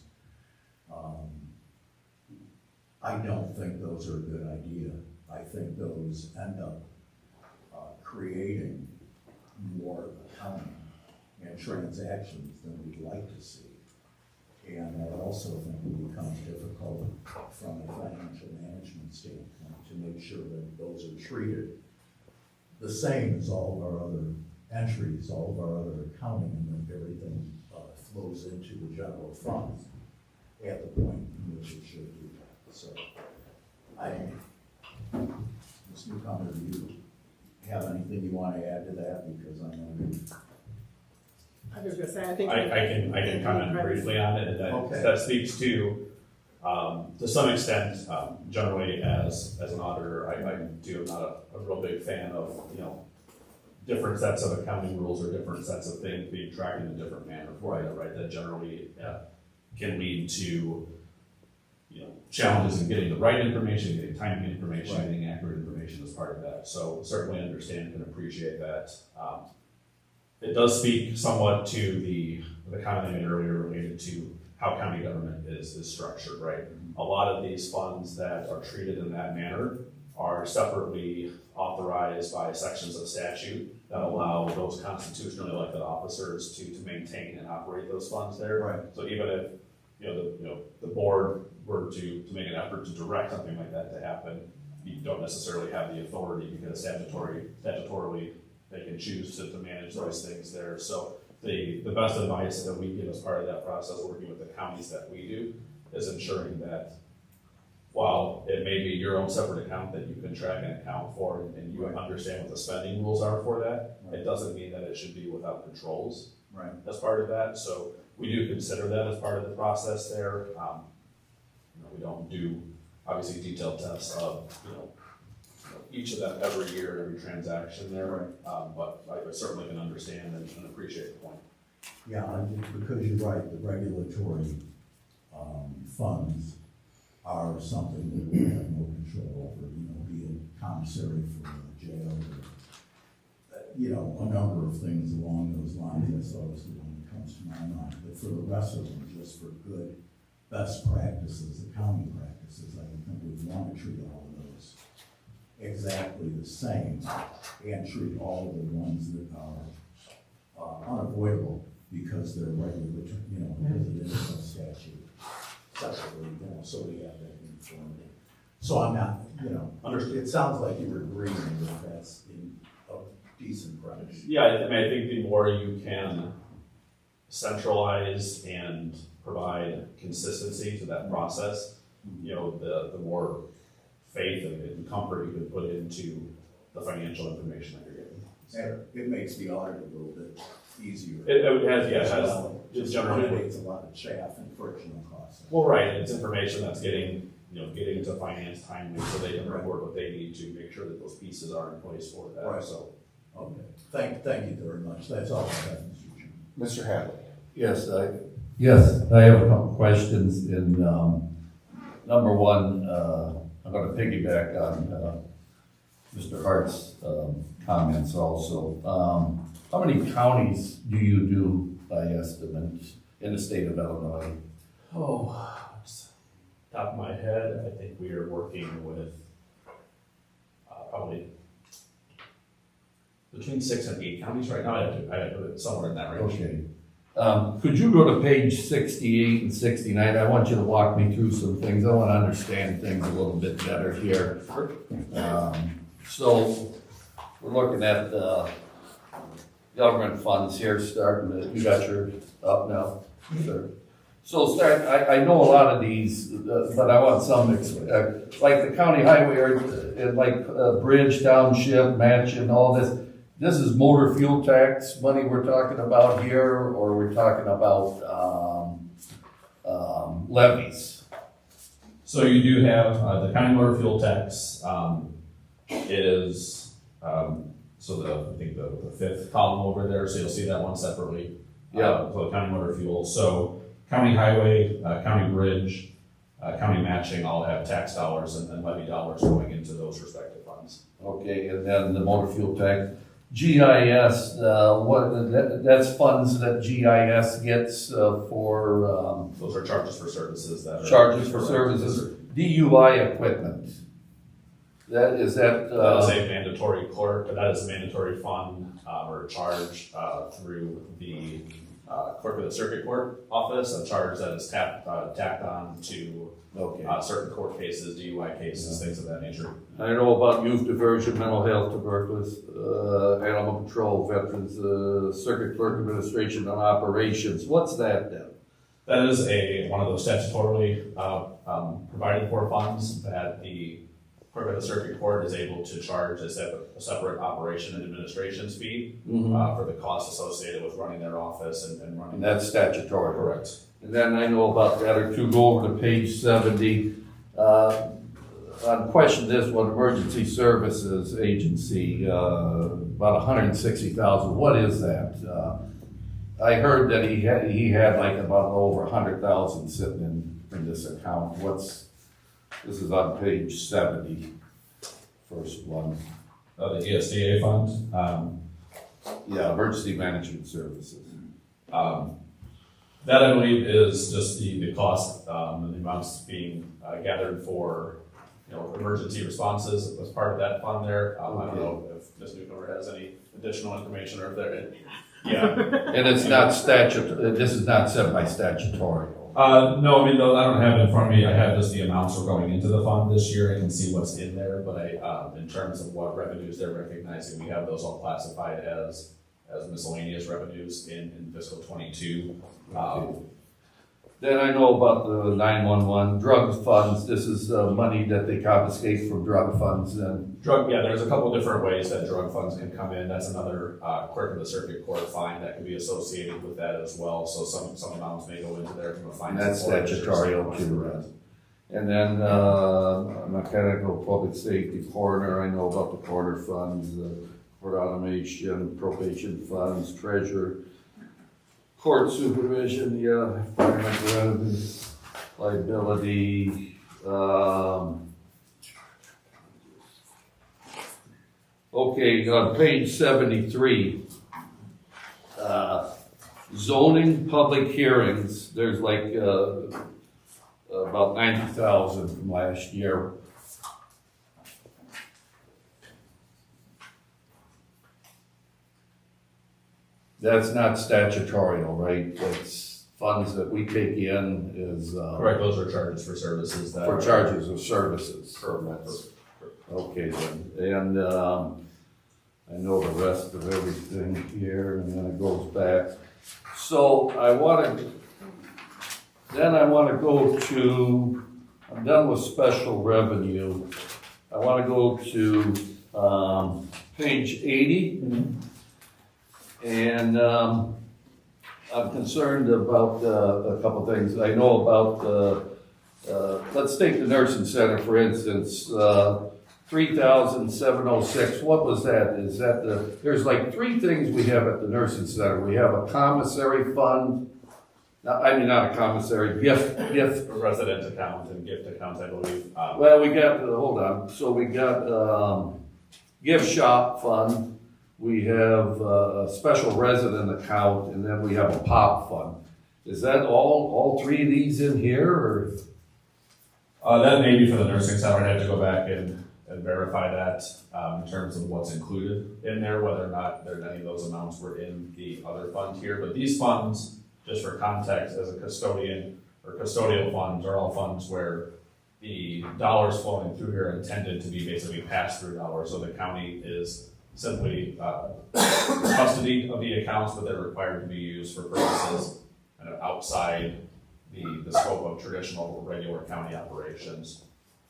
I don't think those are a good idea. I think those end up creating more accounting and transactions than we'd like to see. And I also think it becomes difficult from a financial management standpoint to make sure that those are treated the same as all of our other entries, all of our other accounting, and then everything flows into the general fund at the point in which it should do that. So, Ms. Newcomer, do you have anything you want to add to that? Because I know I was gonna say, I think. I can comment briefly on it, and that speaks to some extent, generally as an auditor, I am not a real big fan of, you know, different sets of accounting rules or different sets of things being tracked in a different manner for that, right? That generally can lead to, you know, challenges in getting the right information, getting timely information, getting accurate information as part of that. So certainly understand and appreciate that. It does speak somewhat to the comment I made earlier related to how county government is structured, right? A lot of these funds that are treated in that manner are separately authorized by sections of statute that allow those constitutionally elected officers to maintain and operate those funds there. Right. So even if the board were to make an effort to direct something like that to happen, you don't necessarily have the authority because statutorily they can choose to manage those things there. So the best advice that we give as part of that process, working with the counties that we do, is ensuring that while it may be your own separate account that you can track and account for and you understand what the spending rules are for that, it doesn't mean that it should be without controls as part of that. So we do consider that as part of the process there. We don't do obviously detailed tests of each of them every year, every transaction there, but I certainly can understand and appreciate the point. Yeah, because you're right, the regulatory funds are something that we have no control over, be it commissary for jail, or, a number of things along those lines. That's always the one that comes to my mind. But for the rest of them, just for good best practices, accounting practices, I would think we'd want to treat all of those exactly the same and treat all of the ones that are unavoidable because they're regulatory, because it is a statute separately, so we have that uniformity. So I'm not, it sounds like you're agreeing that that's a decent price. Yeah, I think the more you can centralize and provide consistency to that process, the more faith and comfort you can put into the financial information that you're getting. And it makes the audit a little bit easier. It has, just generally eliminates a lot of chaff and frictional costs. Well, right, it's information that's getting to finance timely, so they can report what they need to make sure that those pieces are in place for that. Right. So, okay, thank you very much. That's all I have, Mr. Chairman. Mr. Hadley. Yes, I have a couple questions. In number one, I'm going to piggyback on Mr. Hart's comments also. How many counties do you do by estimate in the state of Illinois? Top of my head, I think we are working with probably between 6 and 8 counties right now. I have to put it somewhere in that range. Okay. Could you go to page 68 and 69? I want you to walk me through some things. I want to understand things a little bit better here. So we're looking at government funds here, starting. You got yours up now? Sure. So I know a lot of these, but I want some, like the county highway, or like bridge, township, match, and all this. This is motor fuel tax money we're talking about here, or we're talking about levies? So you do have the county motor fuel tax is I think the fifth column over there. So you'll see that one separately. Yeah. So county motor fuel. So county highway, county bridge, county matching all have tax dollars and levy dollars going into those respective funds. Okay, and then the motor fuel tax. GIS, that's funds that GIS gets for. Those are charges for services that are. Charges for services. DUI equipment. That is That is a mandatory clerk, that is a mandatory fund or charge through the clerk of the circuit court office, a charge that is tacked on to certain court cases, DUI cases, things of that nature. I know about youth diversion, mental health, tuberculosis, animal control, veterans, circuit clerk administration and operations. What's that then? That is one of those statutorily provided for funds that the clerk of the circuit court is able to charge a separate operation and administration's fee for the costs associated with running their office and running. And that's statutory. Correct. And then I know about the other two. Go over to page 70. On question this one, emergency services agency, about 160,000. What is that? I heard that he had like about over 100,000 sitting in this account. This is on page 70, first one. The ESDA fund? Yeah, emergency management services. That I believe is just the cost and the amounts being gathered for emergency responses as part of that fund there. I don't know if Ms. Newcomer has any additional information or if they're yeah. And it's not this is not set by statutory. No, I don't have it in front of me. I have just the amounts are going into the fund this year. I can see what's in there, but in terms of what revenues they're recognizing, we have those all classified as miscellaneous revenues in fiscal 22. Then I know about the 911 drug funds. This is money that they confiscate from drug funds. And there's a couple different ways that drug funds can come in. That's another clerk of the circuit court fine that could be associated with that as well. So some amounts may go into there from a fine. That's statutory too. And then, mechanical public safety, coroner, I know about the coroner funds, court automation, probation funds, treasurer, court supervision, yeah, environmental evidence, liability, okay, on page 73, zoning public hearings, there's like, about 90,000 from last year. That's not statutorial, right? That's funds that we take in is, Correct, those are charges for services that. for charges of services. Correct. Okay then, and, I know the rest of everything here, and then it goes back. So I wanna go to, I'm done with special revenue. I wanna go to, page 80. And, I'm concerned about, a couple things. I know about, let's take the nursing center, for instance, 3,706, what was that? Is that there's like three things we have at the nursing center. We have a commissary fund, not a commissary, gift. A resident account and gift account, I believe. Well, we got, hold on, so we got, gift shop fund, we have a special resident account, and then we have a pop fund. Is that all three of these in here, or? That may be for the nursing center, I'd have to go back and verify that, in terms of what's included in there, whether or not any of those amounts were in the other fund here. But these funds, just for context, as a custodian or custodial funds are all funds where the dollars flowing through here are intended to be basically pass-through dollars. So the county is simply custody of the accounts, but they're required to be used for purposes kind of outside the scope of traditional regular county operations.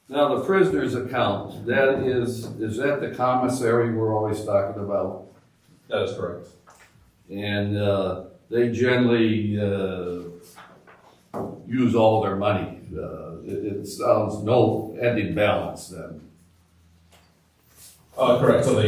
Now, the prisoner's account, is that the commissary we're always talking about? That is correct. And they generally use all their money. It sounds no ending balance then. Correct. So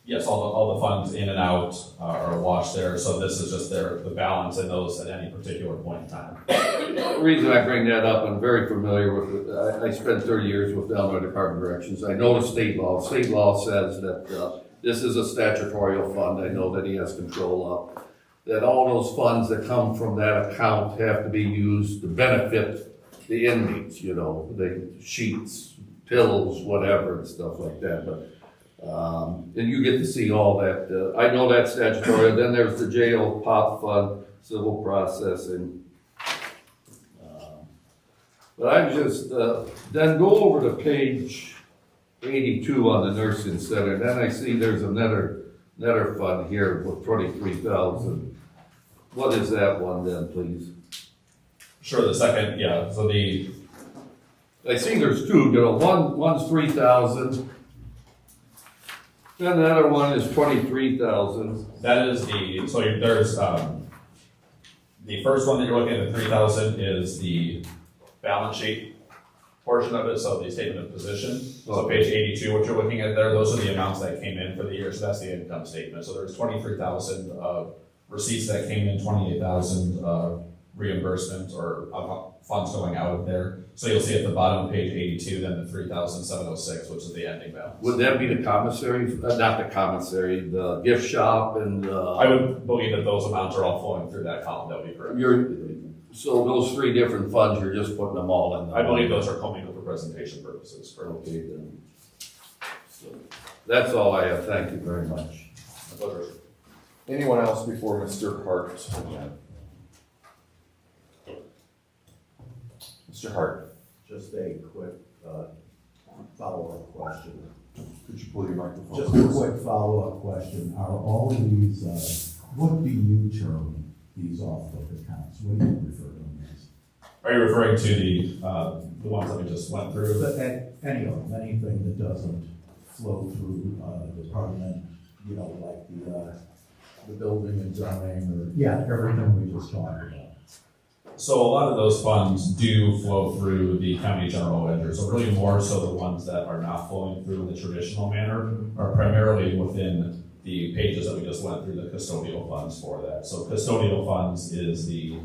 yes, all the funds in and out are washed there. So this is just the balance in those at any particular point in time. The reason I bring that up, I'm very familiar with it. I spent 30 years with the Illinois Department of Corrections. I know the state law. State law says that this is a statutory fund. I know that he has control of. That all those funds that come from that account have to be used to benefit the inmates, the sheets, pills, whatever, and stuff like that. But and you get to see all that. I know that's statutory. Then there's the jail pop fund, civil processing. But I just, then go over to page 82 on the nursing center. Then I see there's another fund here with 23,000. What is that one then, please? Sure, the second, yeah, so I see there's two, one's 3,000. Then the other one is 23,000. that is so there's, the first one that you're looking at, the 3,000, is the balance sheet portion of it, so the statement of position. So page 82, what you're looking at there, those are the amounts that came in for the year, so that's the income statement. So there's 23,000 of receipts that came in, 28,000 reimbursements or funds going out of there. So you'll see at the bottom of page 82, then the 3,706, which is the ending balance. Would that be the commissary, not the commissary, the gift shop and? I would believe that those amounts are all flowing through that column, that would be correct. So those three different funds, you're just putting them all in? I believe those are coming for presentation purposes. Correct. Okay, then. So that's all I have. Thank you very much. My pleasure. Anyone else before Mr. Hart? Mr. Hart. Just a quick follow-up question. Could you pull your microphone? Just a quick follow-up question. Are all of these, what do you term these off-book accounts? What do you refer to them as? Are you referring to the ones that we just went through? Any of them, anything that doesn't flow through department, like the building and zoning, or, everything we just talked about. So a lot of those funds do flow through the county general ledger, so really more so the ones that are not flowing through in the traditional manner are primarily within the pages that we just went through, the custodial funds for that. So custodial funds is the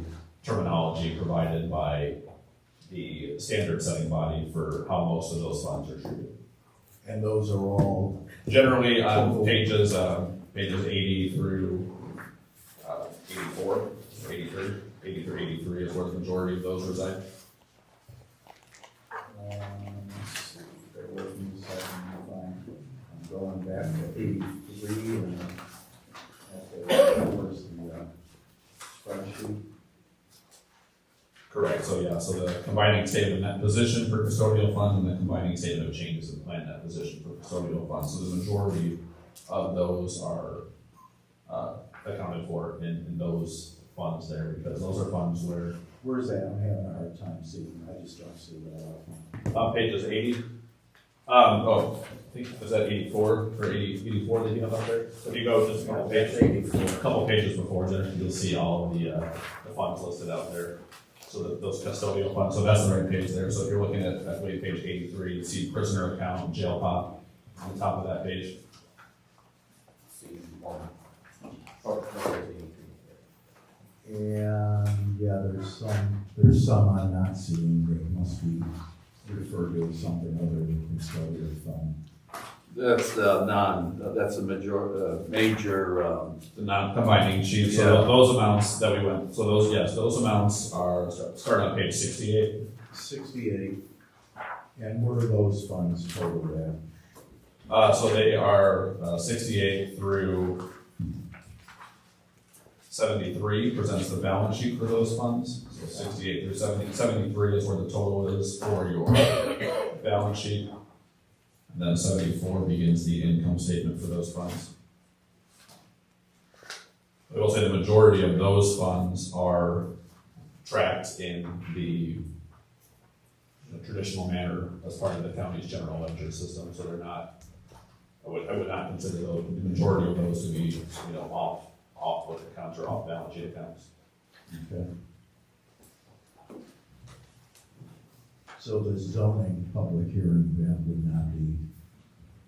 terminology provided by the standard setting body for how most of those funds are treated. And those are all, Generally on pages 80 through 84, 83. 80 through 83 is where the majority of those reside. let's see, bear with me a second, I'm going back to 83 and where's the spreadsheet? Correct, so yeah, so the combining statement of net position for custodial funds and the combining statement of changes in plan net position for custodial funds. So the majority of those are accounted for in those funds there, because those are funds where. Where's that? I'm having a hard time seeing, I just don't see that. On pages 80. I think, is that 84 or 84 that you have up there? So if you go just a couple pages before there, you'll see all of the funds listed out there. So those custodial funds, so that's the right page there. So if you're looking at page 83, you see prisoner account, jail pop on the top of that page. And yeah, there's some I'm not seeing that must be referred to as something other than custodial fund. That's that's a major, The non-combining sheet, so those amounts that we went, so those amounts are, start on page 68. 68, and where are those funds totaled at? So they are 68 through 73 presents the balance sheet for those funds. So 68 through 70, 73 is where the total is for your balance sheet. And then 74 begins the income statement for those funds. I will say the majority of those funds are tracked in the traditional manner as part of the county's general ledger system, so they're not, I would not consider the majority of those to be, off book accounts or off balance sheet accounts. Okay. So the zoning public hearing event would not be.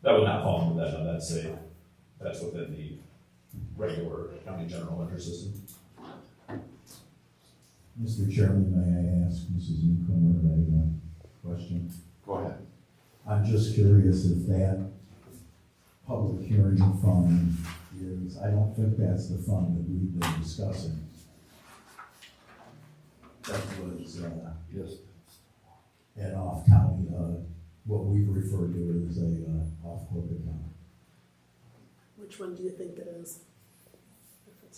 That would not fall under that, no, that's within the regular county general ledger system. Mr. Chairman, may I ask Mrs. Newcomer a question? Go ahead. I'm just curious if that public hearing fund is, I don't think that's the fund that we've been discussing. That was, yes. an off-county, what we've referred to as a off-book account. Which one do you think it is?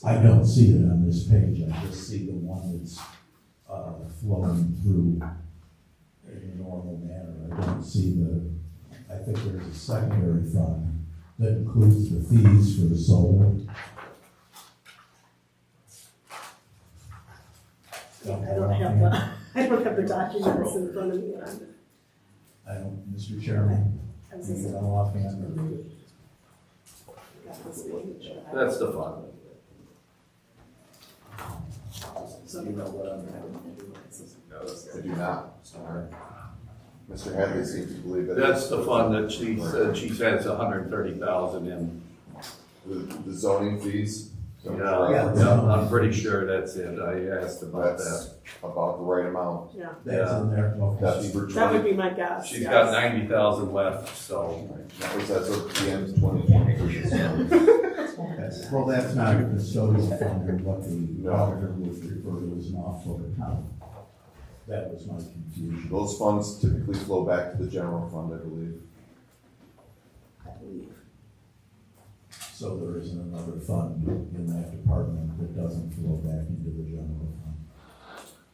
I don't see it on this page, I just see the one that's flowing through in a normal manner. I don't see I think there's a secondary fund that includes the fees for the solar. I don't have the documents in front of me. I don't, Mr. Chairman, I was you just- know offhand. That's the fund. So You know what I'm I do not. Sorry. Mr. Hadley seems to believe that. That's the fund that she said she has 130,000 in. The zoning fees. Yeah, I'm pretty sure that's it. I asked about that. That's about the right amount. Yeah, That's in there. Okay. That's for that would 20, be my guess. She's yes. got 90,000 left, so. that's at the end of 2020. Okay. Well, that's not a custodial fund, or what the auditor would refer to as an off-book account. That was my confusion. Those funds typically flow back to the general fund, I believe. So there isn't another fund in that department that doesn't flow back into the general fund.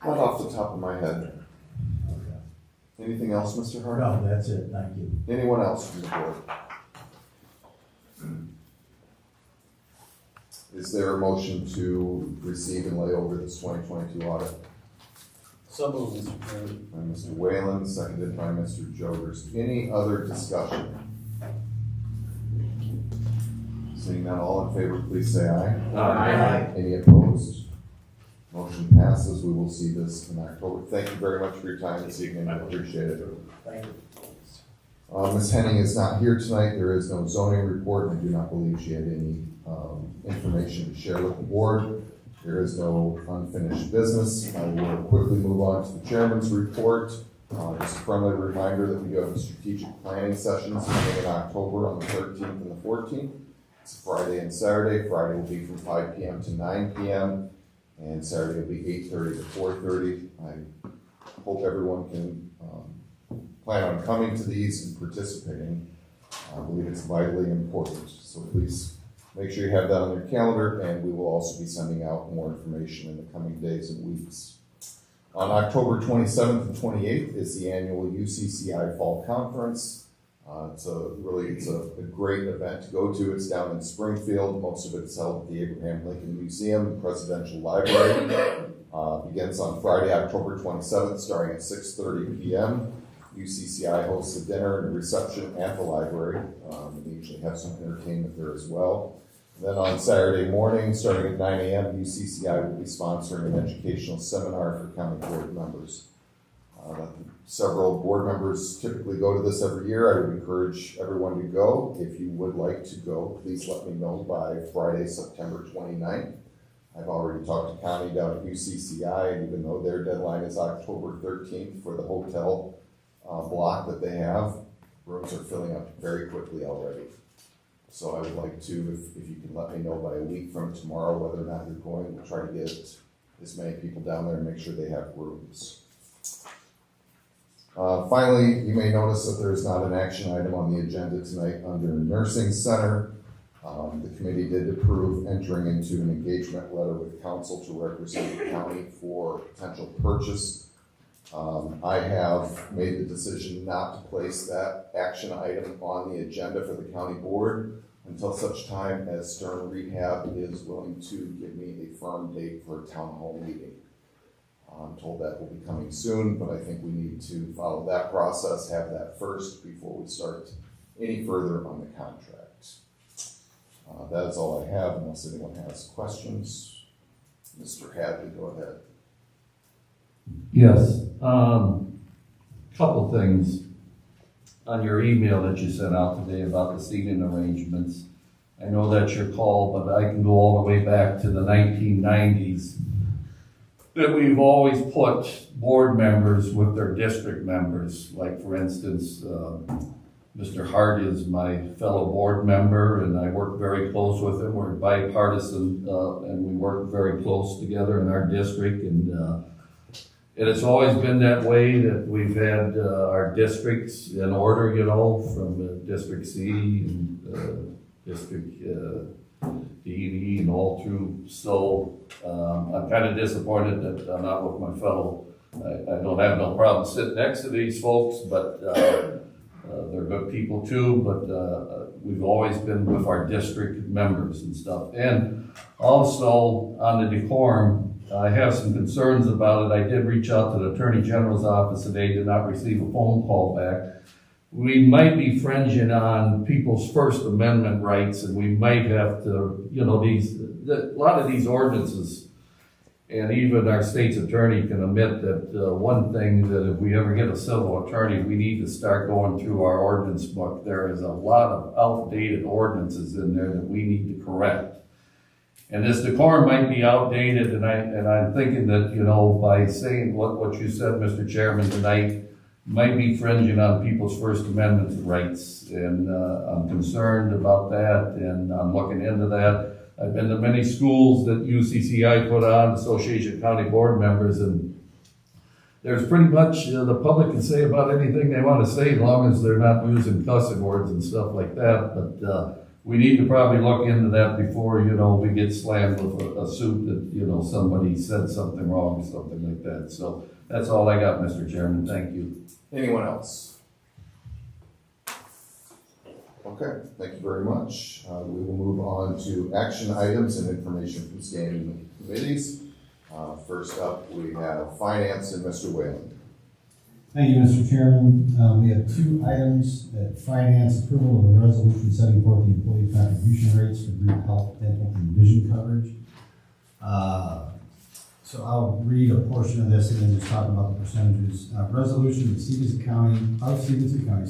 Not off the top of my head. Okay. Anything else, Mr. Hart? No, that's it, thank you. Anyone else from the board? Is there a motion to receive and lay over this 2022 audit? So moved, Mr. Chairman. By Mr. Whalen, seconded by Mr. Jogers. Any other discussion? Seeing none, all in favor, please say aye. Aye. Any opposed? Motion passes. We will see this in October. Thank you very much for your time this evening. I appreciate it. Thank you. Ms. Henning is not here tonight. There is no zoning report. I do not believe she had any information to share with the board. There is no unfinished business. I will quickly move on to the chairman's report. Just a friendly reminder that we do have strategic planning sessions coming in October on the 13th and the 14th. It's Friday and Saturday. Friday will be from 5 p.m. to 9 p.m. and Saturday will be 8:30 to 4:30. I hope everyone can plan on coming to these and participating. I believe it's vitally important. So please make sure you have that on your calendar, and we will also be sending out more information in the coming days and weeks. On October 27th and 28th is the annual UCCI Fall Conference. It's a great event to go to. It's down in Springfield. Most of it's held at the Abraham Lincoln Museum and Presidential Library. Begins on Friday, October 27th, starting at 6:30 p.m. UCCI hosts a dinner and a reception at the library. They usually have some entertainment there as well. Then on Saturday morning, starting at 9 a.m., UCCI will be sponsoring an educational seminar for county board members. Several board members typically go to this every year. I would encourage everyone to go. If you would like to go, please let me know by Friday, September 29th. I've already talked to Connie down at UCCI, and even though their deadline is October 13th for the hotel block that they have, rooms are filling up very quickly already. So I would like to, if you can let me know by a week from tomorrow whether or not you're going, we'll try to get as many people down there and make sure they have rooms. Finally, you may notice that there's not an action item on the agenda tonight under Nursing Center. The committee did approve entering into an engagement letter with council to represent the county for potential purchase. I have made the decision not to place that action item on the agenda for the county board until such time as Stern Rehab is willing to give me a firm date for a town hall meeting. I'm told that will be coming soon, but I think we need to follow that process, have that first before we start any further on the contract. That is all I have, unless anyone has questions. Mr. Hadley, go ahead. Yes, couple things on your email that you sent out today about the seating arrangements. I know that's your call, but I can go all the way back to the 1990s. That we've always put board members with their district members. Like for instance, Mr. Hart is my fellow board member and I work very close with him. We're bipartisan and we work very close together in our district. And it's always been that way that we've had our districts in order, you know, from District C and District D, E, and all through. So I'm kind of disappointed that I'm not with my fellow. I don't have no problem sitting next to these folks, but they're good people too. But we've always been with our district members and stuff. And also on the decorum, I have some concerns about it. I did reach out to the Attorney General's office today, did not receive a phone call back. We might be infringing on people's First Amendment rights, and we might have to, you know, a lot of these ordinances, and even our state's attorney can admit that one thing that if we ever get a civil attorney, we need to start going through our ordinance book. There is a lot of outdated ordinances in there that we need to correct. And this decorum might be outdated, and I'm thinking that, you know, by saying what you said, Mr. Chairman, tonight, might be infringing on people's First Amendment rights, and I'm concerned about that, and I'm looking into that. I've been to many schools that UCCI put on, Association of County Board Members, and there's pretty much, the public can say about anything they want to say as long as they're not using cussing words and stuff like that, but we need to probably look into that before, you know, we get slammed with a suit that, you know, somebody said something wrong or something like that. So that's all I got, Mr. Chairman. Thank you. Anyone else? Okay, thank you very much. We will move on to action items and information from standing committees. First up, we have Finance and Mr. Whalen. Thank you, Mr. Chairman. We have two items at Finance: approval of a resolution setting forth the employee contribution rates for group health, dental, and vision coverage. So I'll read a portion of this and then just talk about the percentages. Resolution of Stephenson County,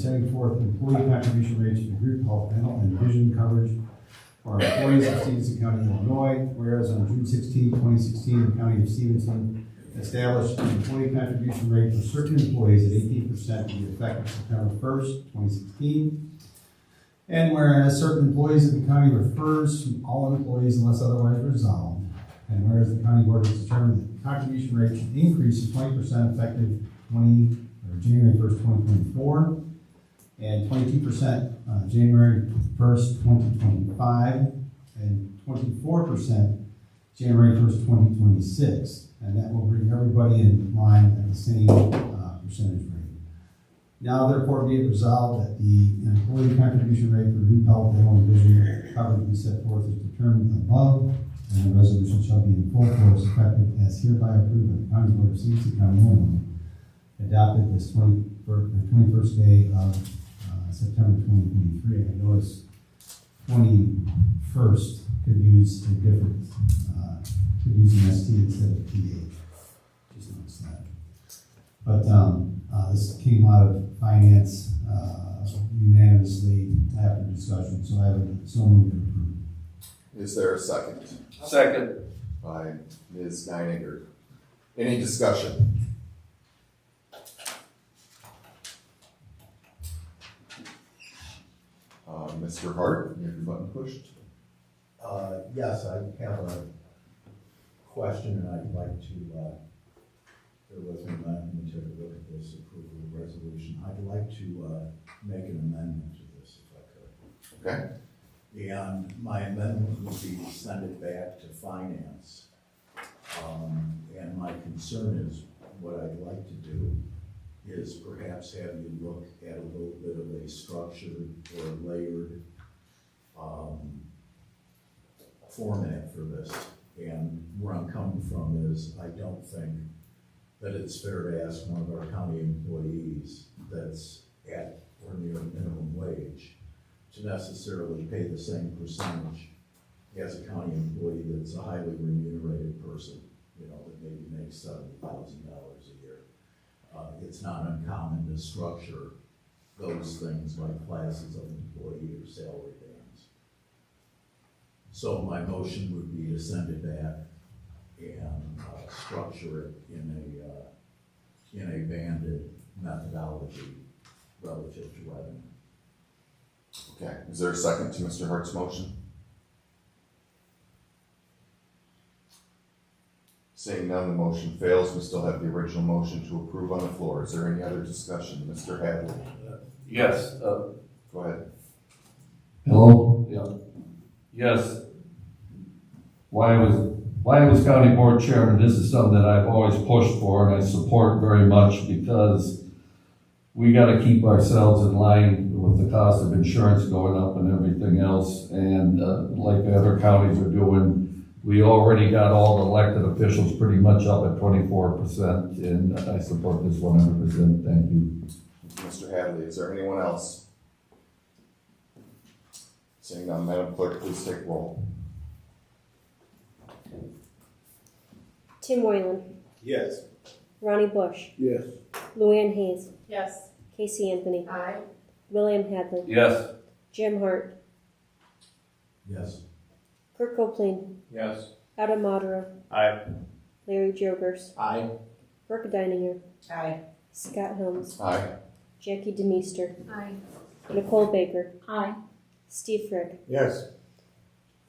setting forth employee contribution rates for group health, dental, and vision coverage for employees of Stephenson County, Illinois. Whereas on June 16, 2016, the County of Stephenson established an employee contribution rate for certain employees at 18% to be effective September 1st, 2016. And whereas certain employees of the county refers to all employees unless otherwise resolved. And whereas the county board has determined that the contribution rate should increase to 20% effective January 1st, 2024, and 22% January 1st, 2025, and 24% January 1st, 2026. And that will bring everybody in line at the same percentage rate. Now therefore be it resolved that the employee contribution rate for group health, dental, and vision coverage be set forth as determined above, and the resolution shall be in full force effective as hereby approved by the County Board of Stephenson County, Illinois, adopted this 21st day of September 2023. I noticed 21st could use a different, could use an ST instead of PH. Just noticed that. But this came out of finance unanimously after discussion, so I would so move to approve. Is there a second? Second. By Ms. Neininger. Any discussion? Mr. Hart, you have your button pushed. Yes, I have a question, and I'd like to, there was an amendment to look at this approval resolution. I'd like to make an amendment to this if I could. Okay. And my amendment would be to send it back to finance. And my concern is, what I'd like to do is perhaps have you look at a little bit of a structured or layered format for this. And where I'm coming from is, I don't think that it's fair to ask one of our county employees that's at or near minimum wage to necessarily pay the same percentage as a county employee that's a highly remunerated person, you know, that maybe makes $70,000 a year. It's not uncommon to structure those things like classes of employee or salary bands. So my motion would be to send it back and structure it in a banded methodology relative to revenue. Okay, is there a second to Mr. Hart's motion? Seeing none, the motion fails. We still have the original motion to approve on the floor. Is there any other discussion? Mr. Hadley? Yes. Go ahead. Hello? Yeah. Yes. Why I was county board chairman, this is something that I've always pushed for and I support very much, because we got to keep ourselves in line with the cost of insurance going up and everything else. And like the other counties are doing, we already got all the elected officials pretty much up at 24%, and I support this 100%. Thank you. Mr. Hadley, is there anyone else? Seeing none, Madam Clerk, please take roll. Tim Whalen, Yes. Ronnie Bush, Yes. Luann Hayes, Yes. Casey Anthony, Aye. William Hadley, Yes. Jim Hart, Yes. Kirk Copeland, Yes. Adam Moderer, Aye. Larry Jokers, Aye. Brooke Deininger, Aye. Scott Helms, Aye. Jackie DeMeester, Aye. Nicole Baker, Aye. Steve Frick. Yes.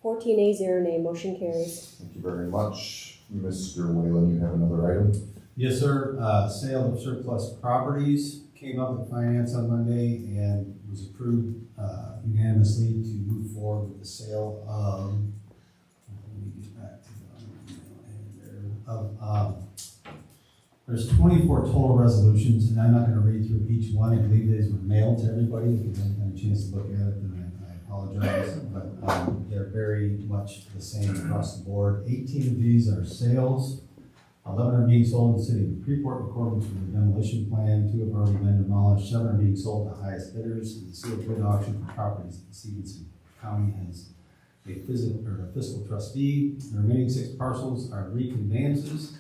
14 A, 0 nay, motion carries. Thank you very much. Mr. Whalen, you have another item? Yes, sir. Sale of surplus properties came up at finance on Monday and was approved unanimously to move forward with the sale of, let me get back to there's 24 total resolutions, and I'm not going to read through each one. I believe these were mailed to everybody. If you haven't had a chance to look at it, then I apologize, but they're very much the same across the board. 18 of these are sales. 11 are being sold in the city of Freeport in accordance with the demolition plan. 2 have already been demolished. 7 are being sold to highest bidders. And the sealed bid auction for properties that Stephenson County has a fiscal trustee. The remaining 6 parcels are reconveyances.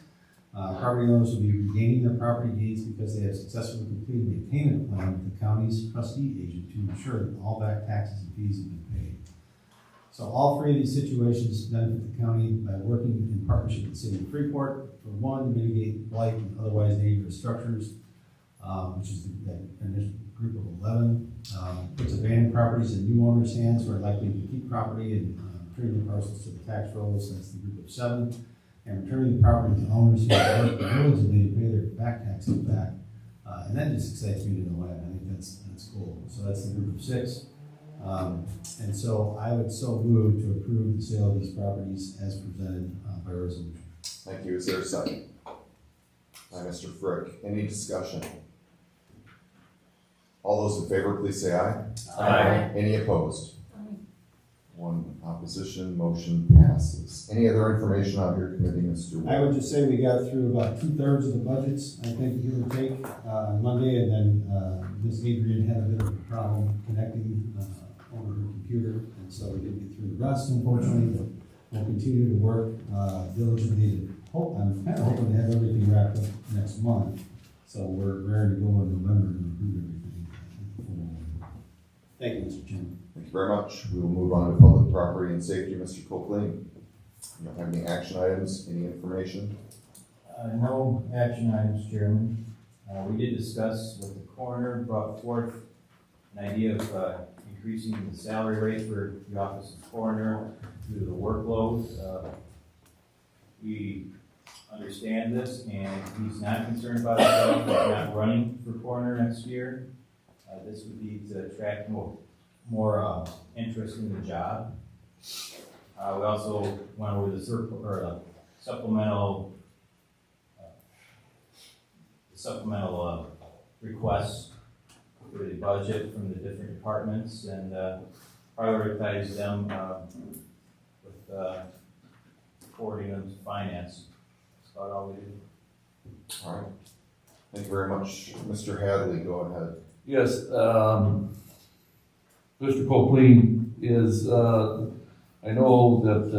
Property owners will be regaining their property deeds because they have successfully completed a payment plan with the county's trustee agent to ensure that all back taxes and fees have been paid. So all 3 of these situations benefit the county by working in partnership with the city of Freeport. For one, to mitigate blight and otherwise dangerous structures, which is that initial group of 11. Puts abandoned properties in new owners' hands who are likely to keep property and returning the parcels to the tax rolls. That's the group of 7. And returning the property to owners who have worked diligently to pay their back taxes back. And that just excites me to no end. I think that's cool. So that's the group of 6. And so I would so move to approve the sale of these properties as presented by resolution. Thank you. Is there a second? By Mr. Frick. Any discussion? All those in favor, please say aye. Aye. Any opposed? One opposition, motion passes. Any other information on your committee, Mr. Wood? I would just say we got through about 2/3 of the budgets, I think, give or take, on Monday, and then Ms. Adrian had a bit of a problem connecting over her computer, and so we didn't get through the rest, unfortunately, but we'll continue to work diligently to hope, I'm kind of hoping to have everything wrapped up next month, so we're ready to go in November and approve everything. Thank you, Mr. Chairman. Thank you very much. We will move on to public property and safety. Mr. Copeland, you don't have any action items, any information? No action items, Chairman. We did discuss with the coroner, brought forth an idea of increasing the salary rate for the office of coroner due to the workload. We understand this, and he's not concerned about himself, not running for coroner next year. This would be to attract more interest in the job. We also went over the supplemental requests for the budget from the different departments and prioritize them with forwarding them to finance. That's about all we do. All right. Thank you very much. Mr. Hadley, go ahead. Yes, Mr. Copeland is, I know that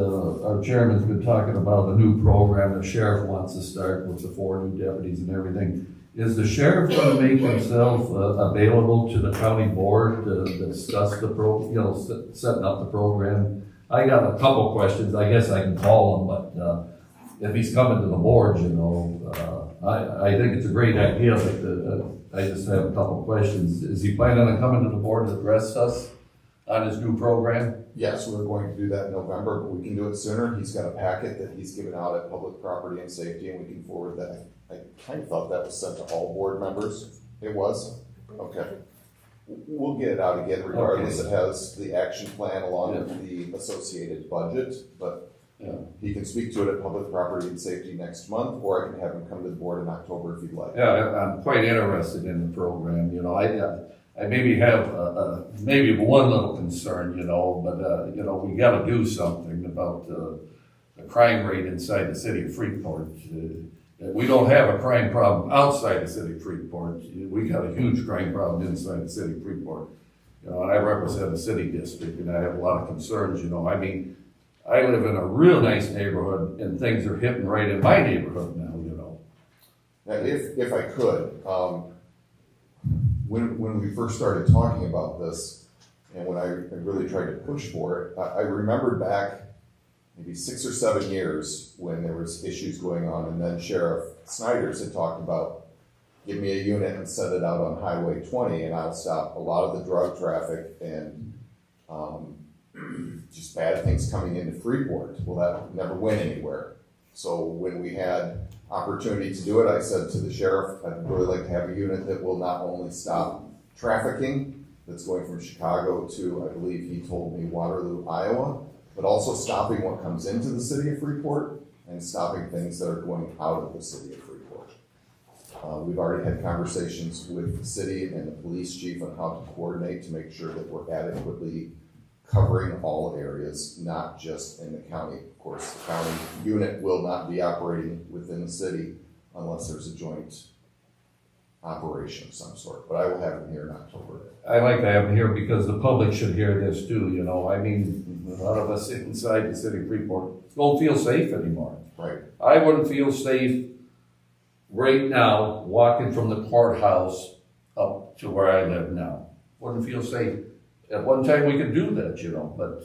our chairman's been talking about a new program the sheriff wants to start with the 4 new deputies and everything. Is the sheriff going to make himself available to the county board to discuss the setting up the program? I got a couple questions. I guess I can call him, but if he's coming to the board, I think it's a great idea, but I just have a couple questions. Is he planning on coming to the board to address us on his new program? Yes, we're going to do that in November, but we can do it sooner. He's got a packet that he's given out at Public Property and Safety, and we can forward that. I kind of thought that was sent to all board members. It was? Okay. We'll get it out again regardless. Okay. It has the action plan along with the associated budget, but he can speak to it at Public Property and Safety next month, or I can have him come to the board in October if you'd like. Yeah, I'm quite interested in the program. I maybe have maybe one little concern, but we got to do something about the crime rate inside the city of Freeport. We don't have a crime problem outside the city of Freeport. We got a huge crime problem inside the city of Freeport. And I represent a city district, and I have a lot of concerns. I live in a real nice neighborhood, and things are hitting right in my neighborhood now. Now, if I could, when we first started talking about this, and when I really tried to push for it, I remembered back maybe 6 or 7 years when there was issues going on, and then Sheriff Snyder's had talked about, give me a unit and send it out on Highway 20, and I'll stop a lot of the drug traffic and just bad things coming into Freeport. Well, that never went anywhere. So when we had opportunity to do it, I said to the sheriff, I'd really like to have a unit that will not only stop trafficking that's going from Chicago to, I believe he told me, Waterloo, Iowa, but also stopping what comes into the city of Freeport and stopping things that are going out of the city of Freeport. We've already had conversations with the city and the police chief on how to coordinate to make sure that we're adequately covering all areas, not just in the county. Of course, the county unit will not be operating within the city unless there's a joint operation of some sort, but I will have him here in October. I like to have them here because the public should hear this too, you know, I mean, a lot of us inside the city of Freeport don't feel safe anymore. Right. I wouldn't feel safe right now walking from the courthouse up to where I live now. Wouldn't feel safe. At one time we could do that, you know, but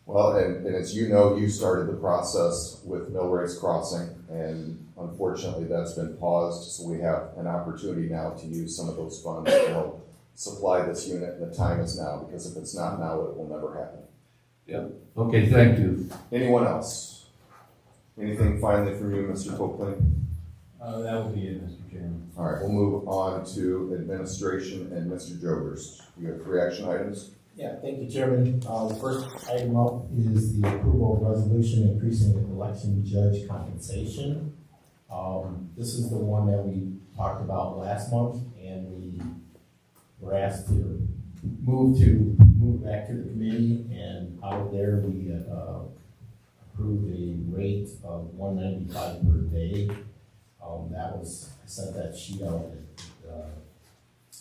Well, and as you know, you started the process with Millrace Crossing, and unfortunately that's been paused, so we have an opportunity now to use some of those funds to help supply this unit, and the time is now, because if it's not now, it will never happen. okay, thank you. Anyone else? Anything finally from you, Mr. Copeland? That will be it, Mr. Chairman. All right, we'll move on to administration and Mr. Jogers. You have 3 action items? Yeah, thank you, Chairman. The first item up is the approval of resolution increasing the election judge compensation. This is the one that we talked about last month, and we were asked to move back to the committee, and out of there, we approved a rate of $195 per day. That was, I sent that sheet out that the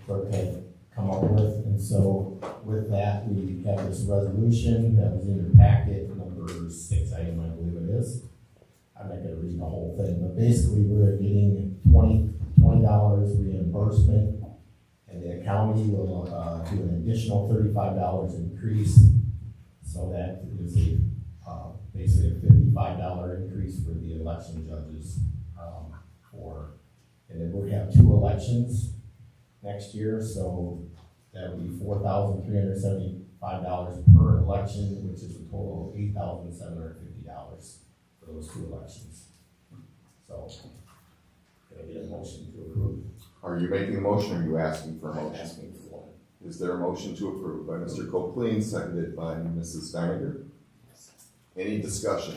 clerk had come up with, and so with that, we have this resolution that was in your packet, number 6 item, I believe it is. I'm not gonna read the whole thing, but basically we're getting $20 reimbursement, and the county will do an additional $35 increase, so that is a basically a $55 increase for the election judges and then we'll have 2 elections next year, so that would be $4,375 per election, which is a total of $8,750 for those 2 elections. So, can I get a motion to approve? Are you making a motion, or are you asking for a motion? Asking for one. Is there a motion to approve by Mr. Copeland, seconded by Mrs. Steiniger? Any discussion?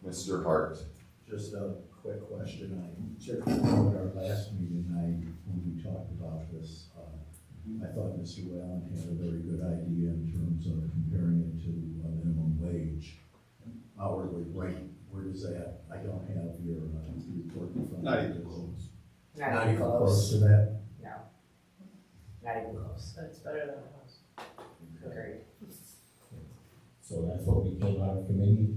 Mr. Hart? Just a quick question. I remember our last meeting, when we talked about this, I thought Mr. Whalen had a very good idea in terms of comparing it to a minimum wage. Hourly rate, where does that, I don't have your report in front of me. Not even close. Not even close to that? No. Not even close. That's better than it was. Agreed. So that's what we came out of committee.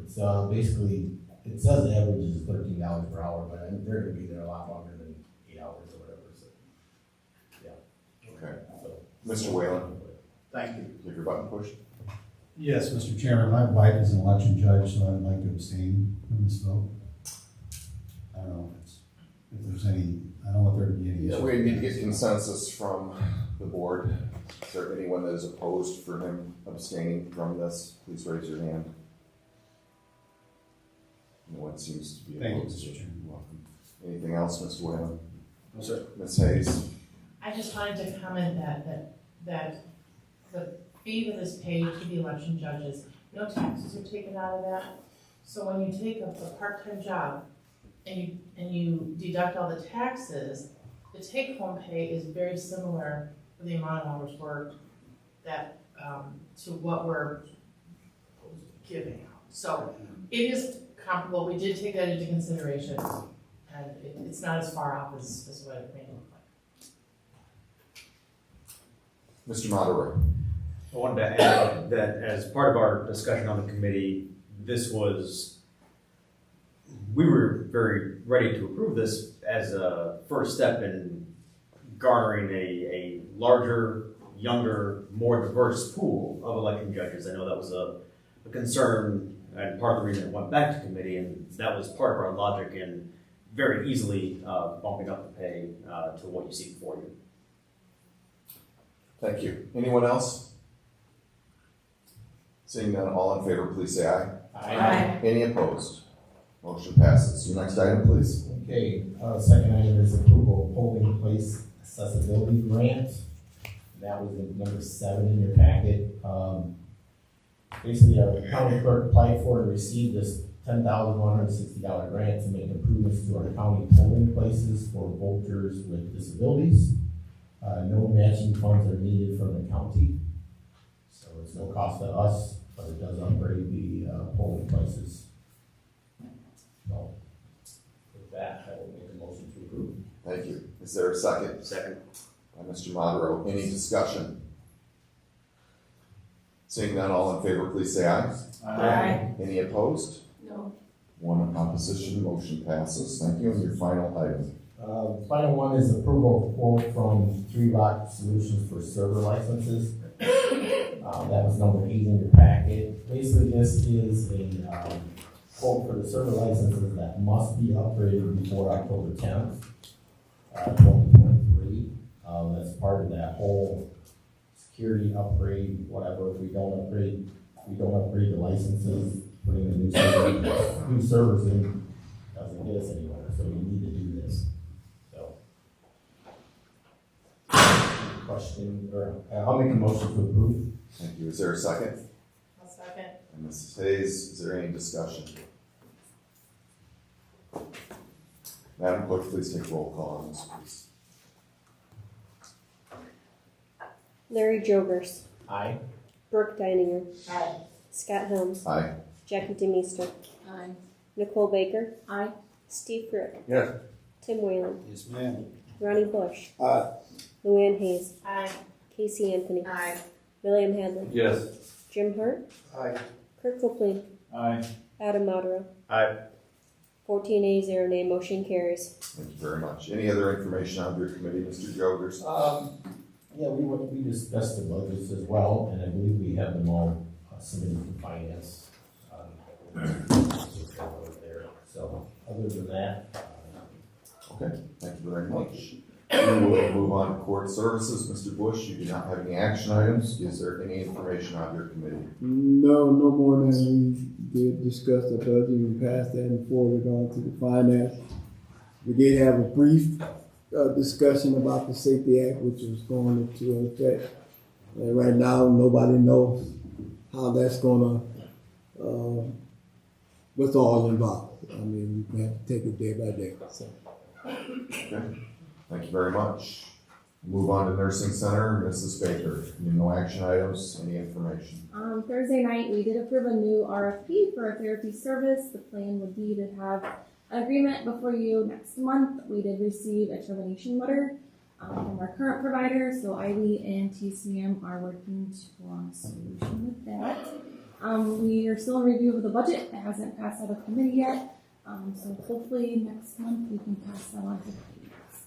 It's basically, it says the average is $13 per hour, but they're gonna be there a lot longer than 8 hours or whatever, so. Yeah. Okay. So, Mr. Whalen? Thank you. Give your button pushed. Yes, Mr. Chairman, my wife is an election judge, so I'd like to abstain from this vote. I don't know if there's any, I don't want there to be any Yeah, issue. we need to get consensus from the board. Is there anyone that is opposed for him abstaining from this? Please raise your hand. No one seems to be Thank you, opposed. Mr. Chairman. You're welcome. Anything else, Mr. Whalen? No, sir. Ms. Hayes? I just wanted to comment that the fee that is paid to the election judges, no taxes are taken out of that. So when you take a part-time job and you deduct all the taxes, the take-home pay is very similar for the amount of hours worked that, to what we're giving out. So it is comparable. We did take that into consideration, and it's not as far off as what it may look like. Mr. Monterey? I wanted to add that as part of our discussion on the committee, we were very ready to approve this as a first step in garnering a larger, younger, more diverse pool of election judges. I know that was a concern and part of the reason it went back to committee, and that was part of our logic in very easily bumping up the pay to what you see before you. Thank you. Anyone else? Seeing none, all in favor, please say aye. Aye. Any opposed? Motion passes. Your next item, please. Okay, second item is approval of polling place accessibility grant. That was in number 7 in your packet. Basically, our county clerk applied for and received this $10,160 grant to make improvements to our county polling places for voters with disabilities. No matching funds are needed from the county, so it's no cost to us, but it does upgrade the polling places. Thank you. Is there a second? Second. By Mr. Modero. Any discussion? Seeing none, all in favor, please say aye. Aye. Any opposed? No. One in opposition, motion passes. Thank you. And your final item. The final one is approval of quote from Three Rock Solutions for server licenses. That was number 8 in your packet. Basically, this is a quote for the server licenses that must be upgraded before October 10th, 2023. That's part of that whole security upgrade, whatever. If we don't upgrade the licenses, putting the new servers in doesn't get us anywhere. So we need to do this. So, question, or I'll make a motion to approve. Thank you. Is there a second? I'll second. And Mrs. Hayes, is there any discussion? Madam Clerk, please take roll call on this, please. Larry Jogers. Aye. Brooke Deininger. Aye. Scott Helms. Aye. Jackie DeMeester. Aye. Nicole Baker. Aye. Steve Frick. Yes. Tim Whalen. Yes, ma'am. Ronnie Bush. Aye. Luann Hayes. Aye. Casey Anthony. Aye. William Hadley. Yes. Jim Hart. Aye. Kurt Copeland. Aye. Adam Modero. Aye. 14 A, 0 nay, motion carries. Thank you very much. Any other information on your committee, Mr. Jogers? Yeah, we discussed the budgets as well, and I believe we have them all submitted to finance. There. So, other than that. Okay, thank you very much. We will move on to court services. Mr. Bush, you do not have any action items. Is there any information on your committee? No more than we did discuss the budget and passed that and forwarded on to the finance. We did have a brief discussion about the Safety Act, which was going into effect. And right now, nobody knows how that's going to, what's all involved. I mean, we have to take it day by day. So. Okay, thank you very much. Move on to nursing center, Mrs. Baker. No action items, any information? Thursday night, we did approve a new RFP for a therapy service. The plan would be to have an agreement before you next month. We did receive a termination letter from our current provider, so Ivy and TCM are working on a solution with that. We are still in review of the budget. It hasn't passed out of committee yet, so hopefully next month we can pass that on to finance.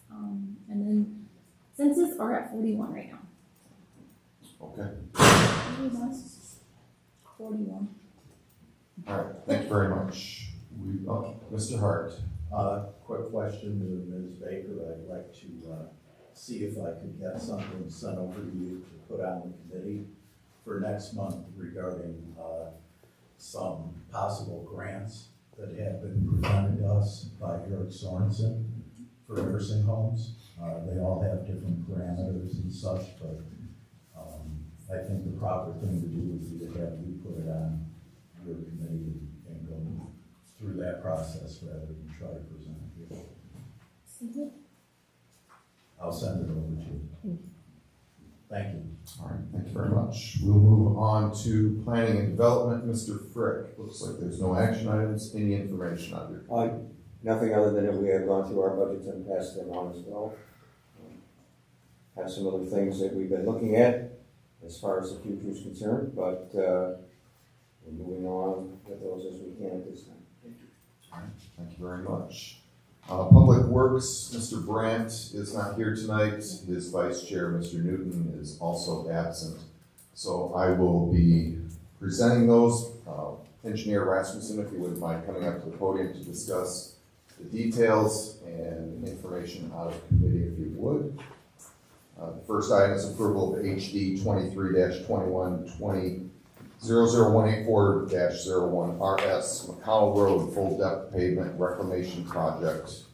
And then census are at 41 right now. Okay. 41. All right, thank you very much. Mr. Hart. Quick question to Ms. Baker. I'd like to see if I could get something sent over to you to put on the committee for next month regarding some possible grants that have been presented to us by Eric Sorensen for nursing homes. They all have different parameters and such, but I think the proper thing to do would be to have you put it on your committee and go through that process rather than try to present it here. I'll send it over to you. Thank you. All right, thank you very much. We'll move on to planning and development. Mr. Frick, looks like there's no action items. Any information on your? Nothing other than that we have gone through our budgets and passed them on as well. Have some other things that we've been looking at as far as the future is concerned, but we're moving on with those as we can at this time. All right, thank you very much. Public Works, Mr. Brandt is not here tonight. His vice chair, Mr. Newton, is also absent. So I will be presenting those. Engineer Rasmussen, if you wouldn't mind coming up to the podium to discuss the details and information out of committee, if you would. The first item is approval of HD 23-2120 00184-01 RS McConnell Road Full Depth Pavement Reclamation Project,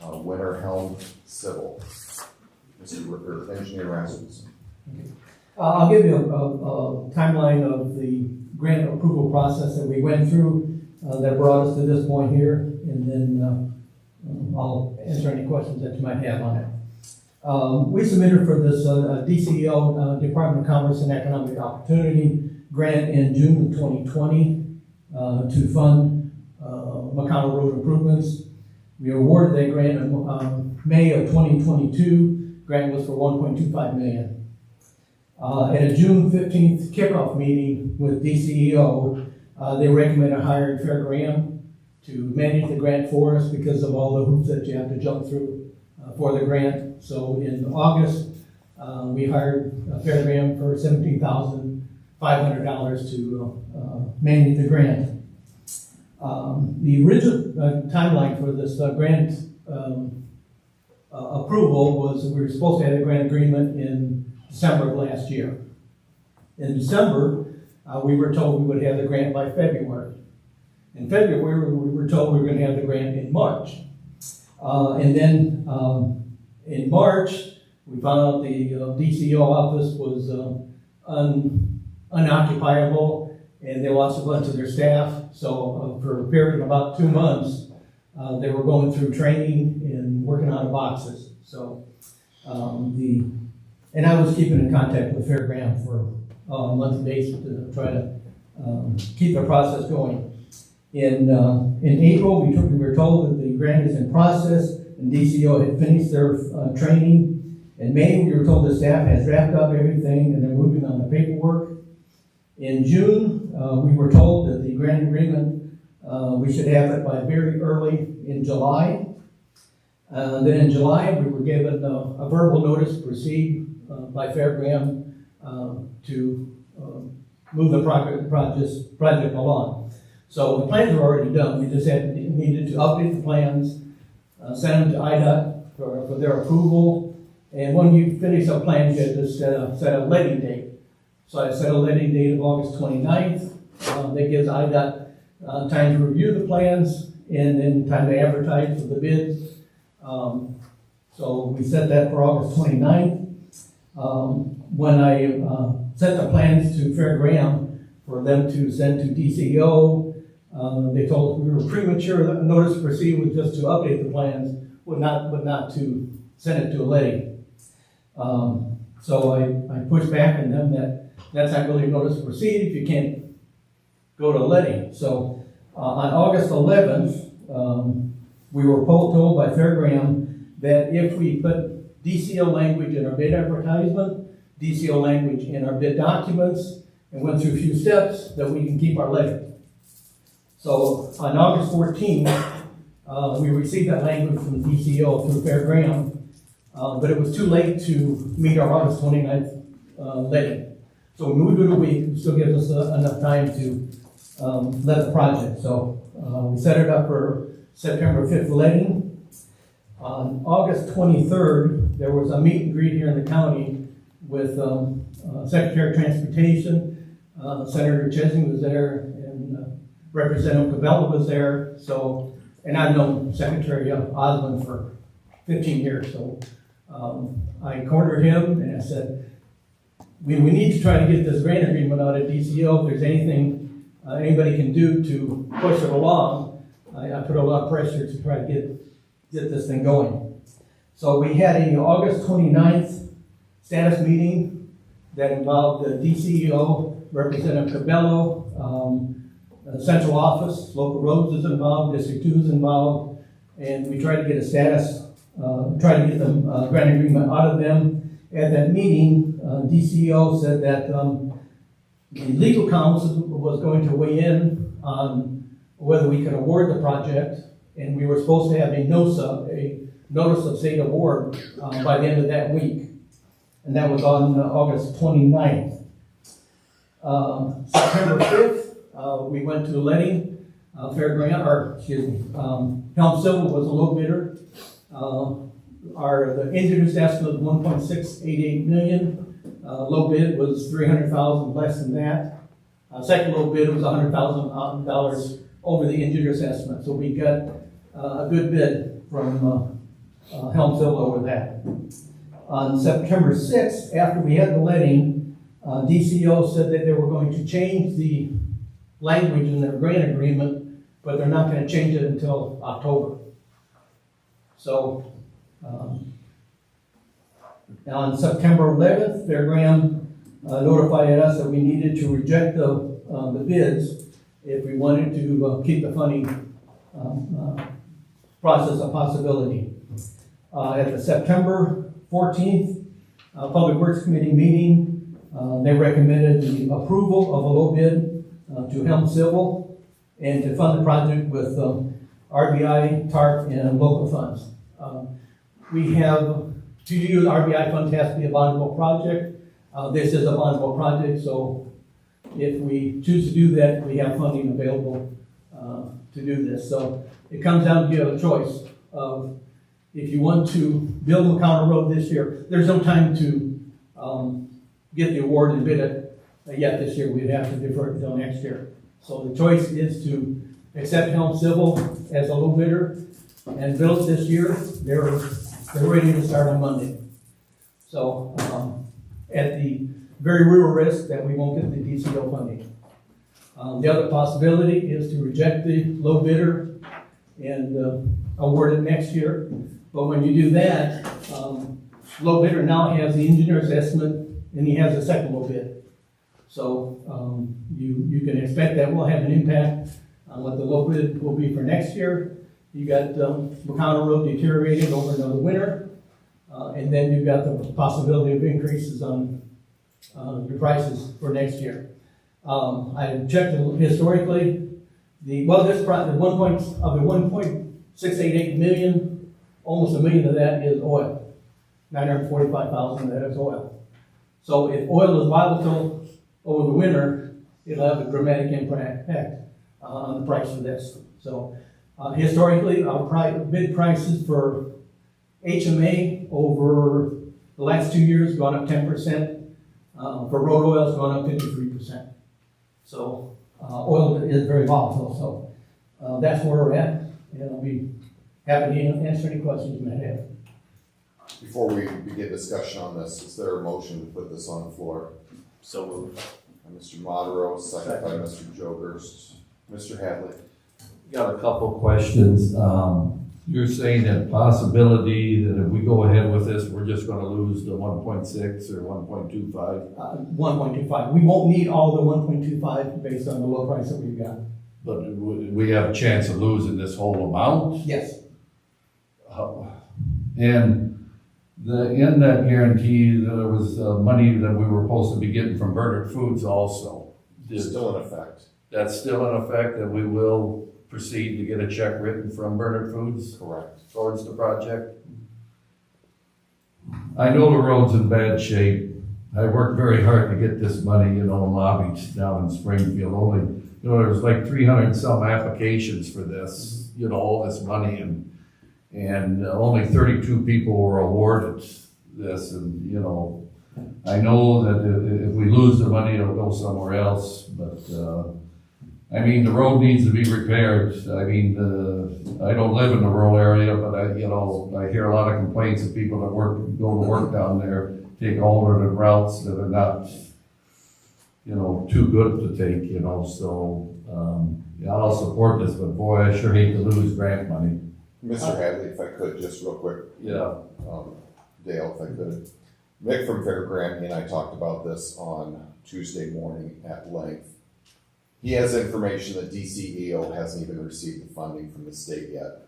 Winter Helm Civil. Mr. Engineer Rasmussen. I'll give you a timeline of the grant approval process that we went through that brought us to this point here, and then I'll answer any questions that you might have on it. We submitted for this DCEO, Department of Commerce and Economic Opportunity grant in June of 2020 to fund McConnell Road improvements. We awarded that grant in May of 2022. Grant was for $1.25 million. At a June 15th kickoff meeting with DCEO, they recommended hiring Fair Graham to manage the grant for us because of all the hoops that you have to jump through for the grant. So in August, we hired Fair Graham for $17,500 to manage the grant. The original timeline for this grant approval was we were supposed to have a grant agreement in December of last year. In December, we were told we would have the grant by February. In February, we were told we were going to have the grant in March. And then in March, we found out the DCO office was unoccupiable, and they lost a bunch of their staff. So for a period of about 2 months, they were going through training and working out of boxes. So and I was keeping in contact with Fair Graham for a monthly basis to try to keep the process going. In April, we were told that the grant is in process, and DCO had finished their training. In May, we were told the staff has wrapped up everything and they're moving on the paperwork. In June, we were told that the grant agreement, we should have it by very early in July. Then in July, we were given a verbal notice to proceed by Fair Graham to move the project along. So the plans were already done. We just needed to update the plans, send them to IDOT for their approval. And when you finish the plans, you had to set a letting date. So I set a letting date of August 29th. That gives IDOT time to review the plans and then time to advertise for the bids. So we set that for August 29th. When I sent the plans to Fair Graham for them to send to DCO, they told us we were premature. The notice to proceed was just to update the plans, but not to send it to a letting. So I pushed back on them that's not really a notice to proceed if you can't go to a letting. So on August 11th, we were told by Fair Graham that if we put DCO language in our bid advertisement, DCO language in our bid documents, and went through a few steps, that we can keep our letting. So on August 14th, we received that language from DCO through Fair Graham, but it was too late to meet our August 29th letting. So we moved it a week, it still gives us enough time to let the project. So we set it up for September 5th letting. On August 23rd, there was a meet and greet here in the county with Secretary of Transportation, Senator Chesney was there, and Representative Cabela was there. So, and I've known Secretary Osmond for 15 years. So I cornered him and I said, we need to try to get this grant agreement out at DCO. If there's anything anybody can do to push it along, I put a lot of pressure to try to get this thing going. So we had a August 29th status meeting that involved the DCEO, Representative Cabello, central office, local roads is involved, District 2 is involved, and we tried to get a status, try to get the grant agreement out of them. At that meeting, DCEO said that the legal counsel was going to weigh in on whether we could award the project, and we were supposed to have a notice of state award by the end of that week. And that was on August 29th. September 5th, we went to a letting. Helm Silver was a low bidder. The engineer's estimate was $1.688 million. Low bid was $300,000 less than that. Second low bid was $100,000 over the engineer's estimate. So we got a good bid from Helm Silver over that. On September 6th, after we had the letting, DCO said that they were going to change the language in their grant agreement, but they're not going to change it until October. So on September 11th, Fair Graham notified us that we needed to reject the bids if we wanted to keep the funding process a possibility. At the September 14th Public Works Committee meeting, they recommended the approval of a low bid to Helm Civil and to fund the project with RBI, TARP, and local funds. We have, to use RBI funds has to be a bondable project. This is a bondable project, so if we choose to do that, we have funding available to do this. So it comes down to you have a choice of if you want to build McConnell Road this year. There's no time to get the award and bid it yet this year. We'd have to defer it until next year. So the choice is to accept Helm Civil as a low bidder and build this year. They're ready to start on Monday. So at the very real risk that we won't get the DCO funding. The other possibility is to reject the low bidder and award it next year. But when you do that, low bidder now has the engineer's estimate and he has a second low bid. So you can expect that will have an impact on what the low bid will be for next year. You got McConnell Road deteriorating over another winter. And then you've got the possibility of increases on your prices for next year. I checked historically. The 1.688 million, almost $1 million of that is oil. 945,000 of that is oil. So if oil is volatile over the winter, it'll have a dramatic impact on the price of this. So historically, our bid prices for HMA over the last 2 years gone up 10%. For road oil, it's gone up 53%. So oil is very volatile. So that's where we're at. And I'll be happy to answer any questions you may have. Before we begin discussion on this, is there a motion to put this on the floor? So moved. By Mr. Modero, second by Mr. Jokers. Mr. Hadley. Got a couple questions. You're saying that possibility that if we go ahead with this, we're just gonna lose the 1.6 or 1.25? 1.25. We won't need all the 1.25 based on the low price that we've got. But we have a chance of losing this whole amount? Yes. And in that guarantee, there was money that we were supposed to be getting from Bernard Foods also. Still in effect. That's still in effect, that we will proceed to get a check written from Bernard Foods? Correct. Towards the project? I know the road's in bad shape. I worked very hard to get this money, lobbied down in Springfield. Only, there was like 300 and some applications for this, all this money, and only 32 people were awarded this. And, I know that if we lose the money, it'll go somewhere else, but, the road needs to be repaired. I don't live in the rural area, but I hear a lot of complaints of people that go to work down there, take alternate routes that are not, too good to take, so, I'll support this, but boy, I sure hate to lose grant money. Mr. Hadley, if I could, just real quick. Yeah. Dale, if I could. Mick from Fair Grant and I talked about this on Tuesday morning at length. He has information that DCEO hasn't even received the funding from the state yet.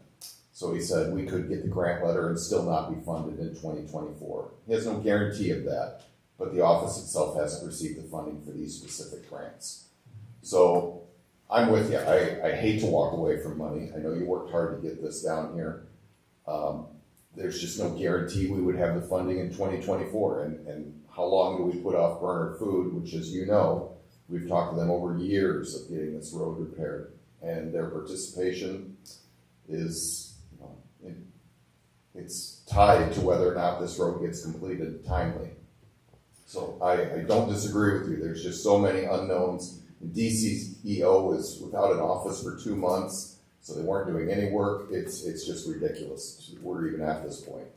So he said we could get the grant letter and still not be funded in 2024. He has no guarantee of that, but the office itself hasn't received the funding for these specific grants. So I'm with you. I hate to walk away from money. I know you worked hard to get this down here. There's just no guarantee we would have the funding in 2024. And how long do we put off Bernard Food, which, as you know, we've talked to them over years of getting this road repaired, and their participation is, it's tied to whether or not this road gets completed timely. So I don't disagree with you. There's just so many unknowns. DCEO is without an office for 2 months, so they weren't doing any work. It's just ridiculous. We're even at this point.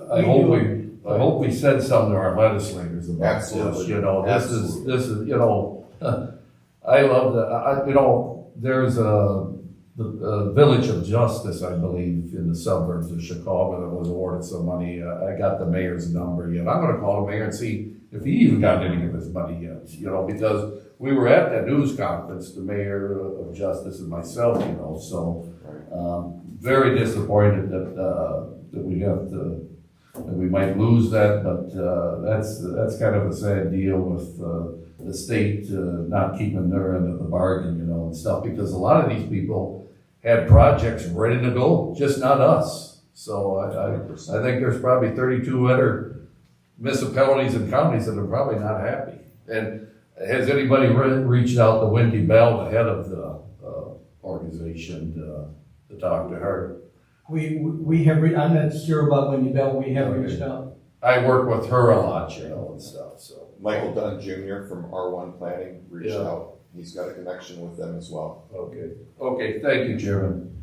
I hope we said something to our legislators about Absolutely. this. This is I love that. There's the Village of Justice, I believe, in the suburbs of Chicago that was awarded some money. I got the mayor's number yet. I'm going to call the mayor and see if he even got any of his money yet. Because we were at that news conference, the mayor of Justice and myself. So very disappointed that we have to, that we might lose that, but that's kind of a sad deal with the state not keeping their end of the bargain, you know, and stuff, because a lot of these people had projects ready to go, just not us. So I think there's probably 32 other municipalities and counties that are probably not happy. And has anybody reached out to Wendy Bell, the head of the organization, to talk to her? We have, I'm not sure about Wendy Bell, we have reached out. I work with her a lot, you know, and stuff, so. Michael Dunn Jr. from R1 Planning reached out. He's got a connection with them as well. Okay, thank you, Chairman.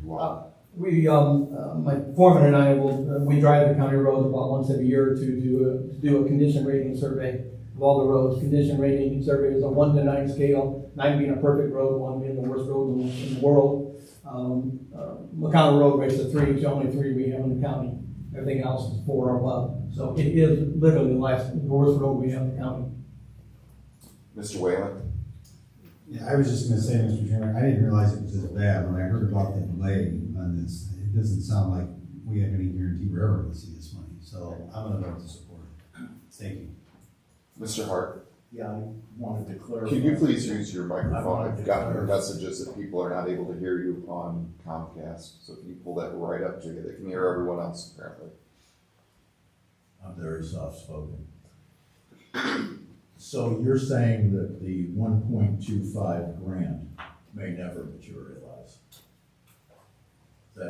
We, my foreman and I we drive the county roads about once every year to do a condition rating survey of all the roads. Condition rating survey is a 1 to 9 scale, 9 being a perfect road, 1 being the worst road in the world. McConnell Road rates a 3, it's the only 3 we have in the county. Everything else is 4 or above. So it is literally the worst road we have in the county. Mr. Whalen? Yeah, I was just gonna say, Mr. Chairman, I didn't realize it was this bad. When I heard about the delay on this, it doesn't sound like we have any guarantee we're ever gonna see this money. So I'm gonna vote to support it. Thank you. Mr. Hart? Yeah, I wanted to clarify. Can you please use your microphone? I've gotten messages that people are not able to hear you on Comcast. So if you pull that right up to you, they can hear everyone else apparently. I'm very soft-spoken. So you're saying that the 1.25 grant may never materialize? Is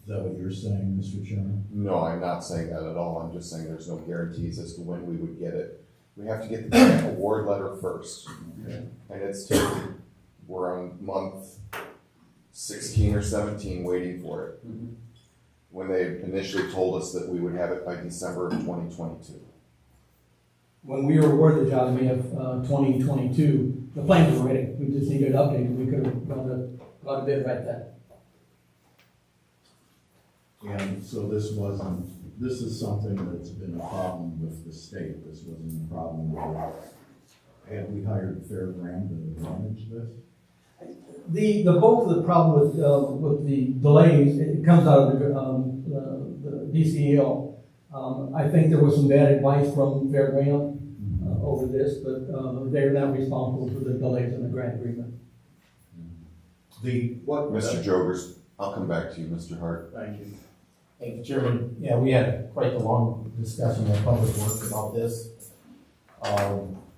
that what you're saying, Mr. Chairman? No, I'm not saying that at all. I'm just saying there's no guarantees as to when we would get it. We have to get the grant award letter first. Okay. And it's taken, we're on month 16 or 17 waiting for it. Mm-hmm. When they initially told us that we would have it by December of 2022. When we were awarded the job in May of 2022, the plans were ready. We just needed updated. We could have got a bid right then. And so this is something that's been a problem with the state. This wasn't a problem with, had we hired Fairground to manage this? The bulk of the problem with the delays, it comes out of the DCEO. I think there was some bad advice from Fairground over this, but they're not responsible for the delays in the grant agreement. Mr. Jogers, I'll come back to you, Mr. Hart. Thank you. Thank you, Chairman. Yeah, we had quite a long discussion at Public Works about this.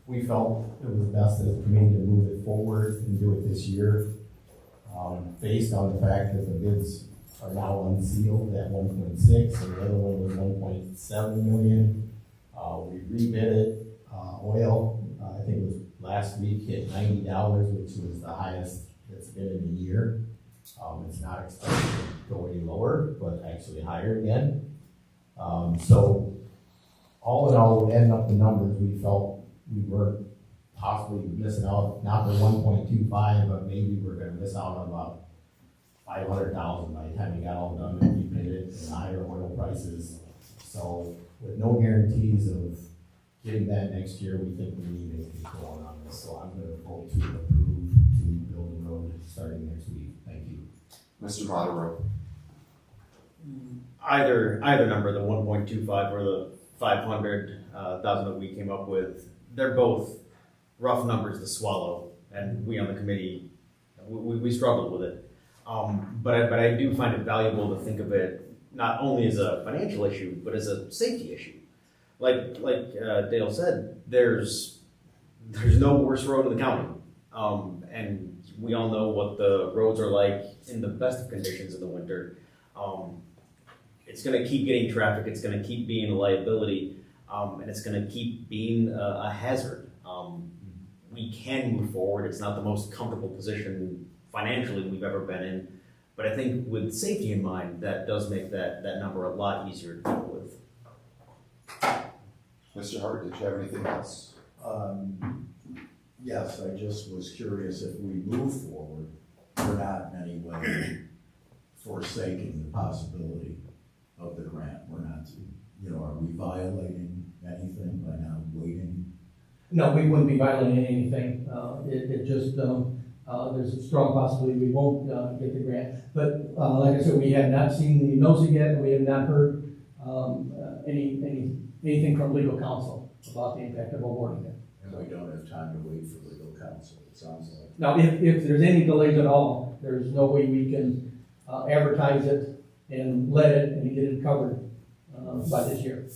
We felt it was best as a committee to move it forward and do it this year, based on the fact that the bids are now unsealed at 1.6, and the other one was 1.7 million. We rebid it. Oil, I think it was last week, hit $90, which was the highest it's been in a year. It's not expected to go any lower, but actually higher again. So all in all, adding up the numbers, we felt we were possibly missing out, not the 1.25, but maybe we're going to miss out on about 500,000 by the time we got all done and we paid it and higher oil prices. So with no guarantees of getting that next year, we think we need to keep going on this. So I'm going to vote to approve to build the road starting next week. Thank you. Mr. Monroe. Either number, the 1.25 or the 500,000 that we came up with, they're both rough numbers to swallow, and we on the committee, we struggled with it. But I do find it valuable to think of it not only as a financial issue, but as a safety issue. Like Dale said, there's no worse road in the county, and we all know what the roads are like in the best of conditions in the winter. It's going to keep getting traffic. It's going to keep being a liability, and it's going to keep being a hazard. We can move forward. It's not the most comfortable position financially we've ever been in, but I think with safety in mind, that does make that number a lot easier to deal with. Mr. Hart, did you have anything else? Yes, I just was curious if we move forward, we're not in any way forsaking the possibility of the grant. We're not, are we violating anything by not waiting? No, we wouldn't be violating anything. It just, there's a strong possibility we won't get the grant. But like I said, we have not seen the NOSA yet, and we have not heard anything from legal counsel about the impact of awarding it. And we don't have time to wait for legal counsel, it sounds like. Now, if there's any delays at all, there's no way we can advertise it and let it and get it covered by this year.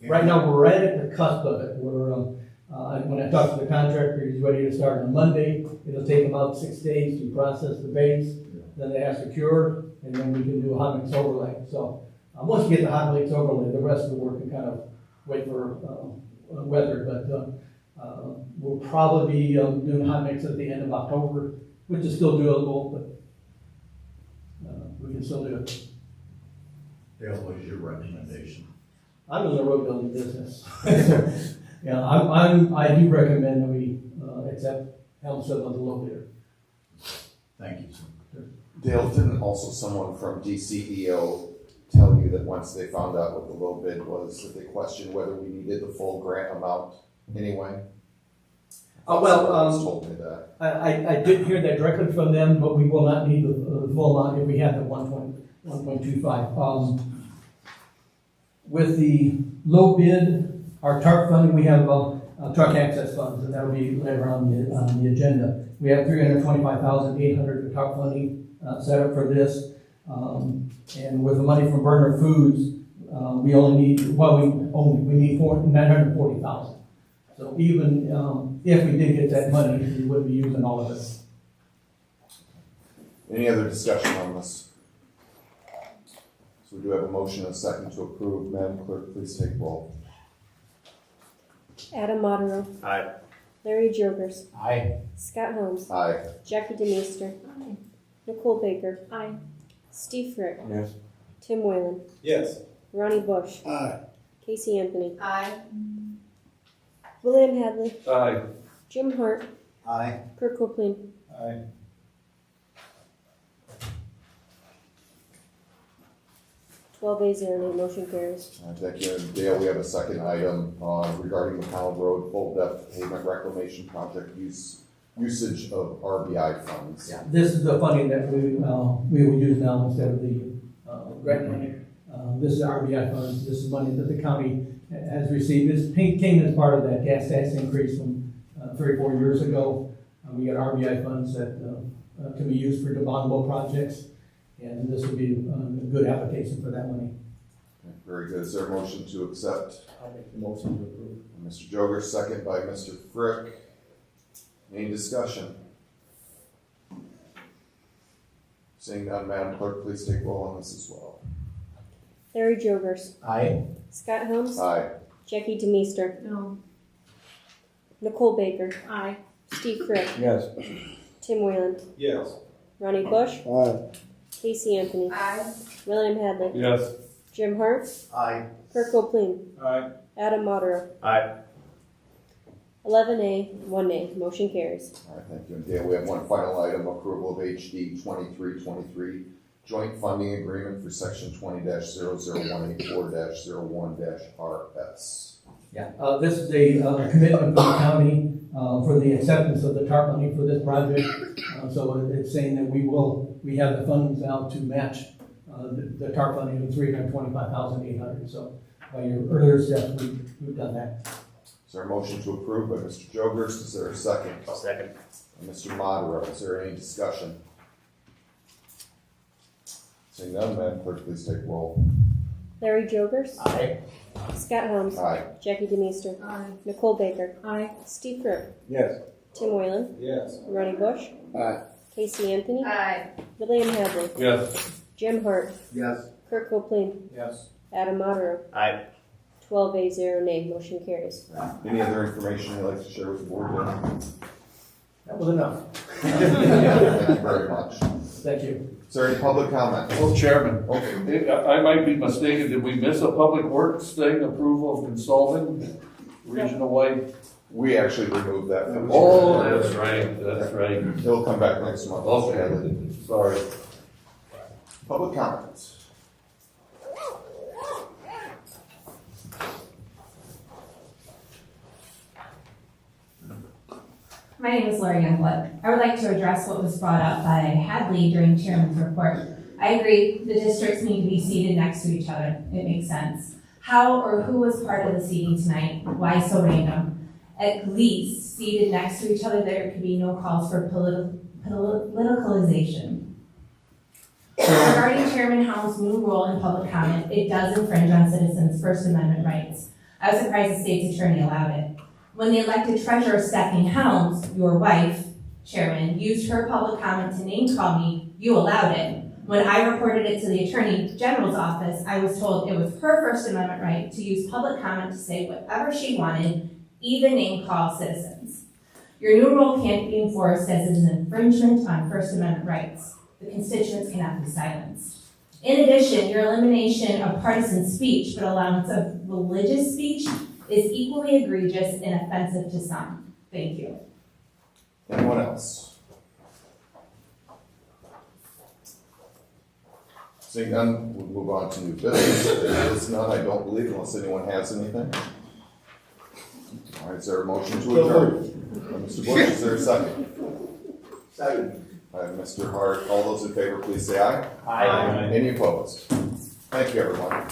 Right now, we're right at the cusp of it. When I talked to the contractor, he's ready to start on Monday. It'll take about 6 days to process the base. Then they have to cure, and then we can do a hot mix overlay. So once we get the hot mix overlay, the rest of the work can kind of wait for weather. But we'll probably be doing hot mix at the end of October, which is still doable, but we can still do it. Dale, what is your recommendation? I'm in the road building business. Yeah, I do recommend that we accept Helmstead as a low bidder. Thank you, sir. Dale, didn't also someone from DCEO tell you that once they found out what the low bid was, that they questioned whether we needed the full grant amount anyway? Well, told me that. I didn't hear that directly from them, but we will not need the full amount if we have the 1.25. With the low bid, our TARP funding, we have truck access funds, and that will be later on the agenda. We have $325,800 of TARP funding set up for this, and with the money from Burner Foods, we only need we need $940,000. So even if we did get that money, we wouldn't be using all of it. Any other discussion on this? So we do have a motion and a second to approve. Madam Clerk, please take roll. Adam Modero. Aye. Larry Jokers. Aye. Scott Holmes. Aye. Jackie DeMeester. Aye. Nicole Baker. Aye. Steve Frick. Yes. Tim Whalen. Yes. Ronnie Bush. Aye. Casey Anthony. Aye. William Hadley. Aye. Jim Hart. Aye. Kirk Copeland. Aye. 12 ayes, 0 nays, motion carries. Thank you. And Dale, we have a second item regarding the Powell Road full depth pavement reclamation project usage of RBI funds. Yeah. This is the funding that we will use now instead of the grant money. This is RBI funds. This is money that the county has received. This came as part of that gas tax increase from 3 or 4 years ago. We got RBI funds that can be used for bondable projects, and this would be a good application for that money. Okay, very good. Is there a motion to accept? I'll make the motion to approve. Mr. Joger, second by Mr. Frick. Any discussion? Seeing none, Madam Clerk, please take roll on this as well. Larry Jokers. Aye. Scott Holmes. Aye. Jackie DeMeester. No. Nicole Baker. Aye. Steve Frick. Yes. Tim Whalen. Yes. Ronnie Bush. Aye. Casey Anthony. Aye. William Hadley. Yes. Jim Hart. Aye. Kirk Copeland. Aye. Adam Modero. Aye. 11 A, 1 nay, motion carries. All right, thank you. And Dale, we have one final item, approval of HD 2323 joint funding agreement for section 20-00184-01-RS. Yeah, this is a commitment from the county for the acceptance of the TARP money for this project. So it's saying that we have the funds out to match the TARP funding of $325,800. So by your earlier steps, we've done that. Is there a motion to approve by Mr. Jogers? Is there a second? Second. And Mr. Modero, is there any discussion? Seeing none, Madam Clerk, please take roll. Larry Jokers. Aye. Scott Holmes. Aye. Jackie DeMeester. Aye. Nicole Baker. Aye. Steve Frick. Yes. Tim Whalen. Yes. Ronnie Bush. Aye. Casey Anthony. Aye. William Hadley. Yes. Jim Hart. Yes. Kirk Copeland. Yes. Adam Modero. Aye. 12 A, 0 nay, motion carries. Any other information you'd like to share with the board? That was enough. Thank you very much. Thank you. Is there any public comment? Well, Chairman, Okay. I might be mistaken. Did we miss a public works thing, approval of consulting, regional wide? We actually removed that. from the Oh, agenda. that's right, that's right. It'll come back next month. Okay, sorry. Public comments. My name is Lori Youngblood. I would like to address what was brought up by Hadley during Chairman's report. I agree, the districts need to be seated next to each other. It makes sense. How or who was part of the seating tonight? Why so random? At least seated next to each other, there could be no calls for politicalization. Regarding Chairman Helm's new role in public comment, it does infringe on citizens' First Amendment rights. I was surprised the state's attorney allowed it. When the elected treasurer, Stephanie Helms, your wife, Chairman, used her public comment to name call me, you allowed it. When I reported it to the Attorney General's office, I was told it was her First Amendment right to use public comment to say whatever she wanted, even name call citizens. Your new rule can't be enforced as it is an infringement on First Amendment rights. The constituents cannot be silenced. In addition, your elimination of partisan speech but allowance of religious speech is equally egregious and offensive to some. Thank you. Anyone else? Seeing none, we'll move on to new business. If there is none, I don't believe, unless anyone has anything. All right, is there a motion to adjourn? Mr. Bush, is there a second? Second. Mr. Hart, all those in favor, please say aye. Aye. Any opposed? Thank you, everyone.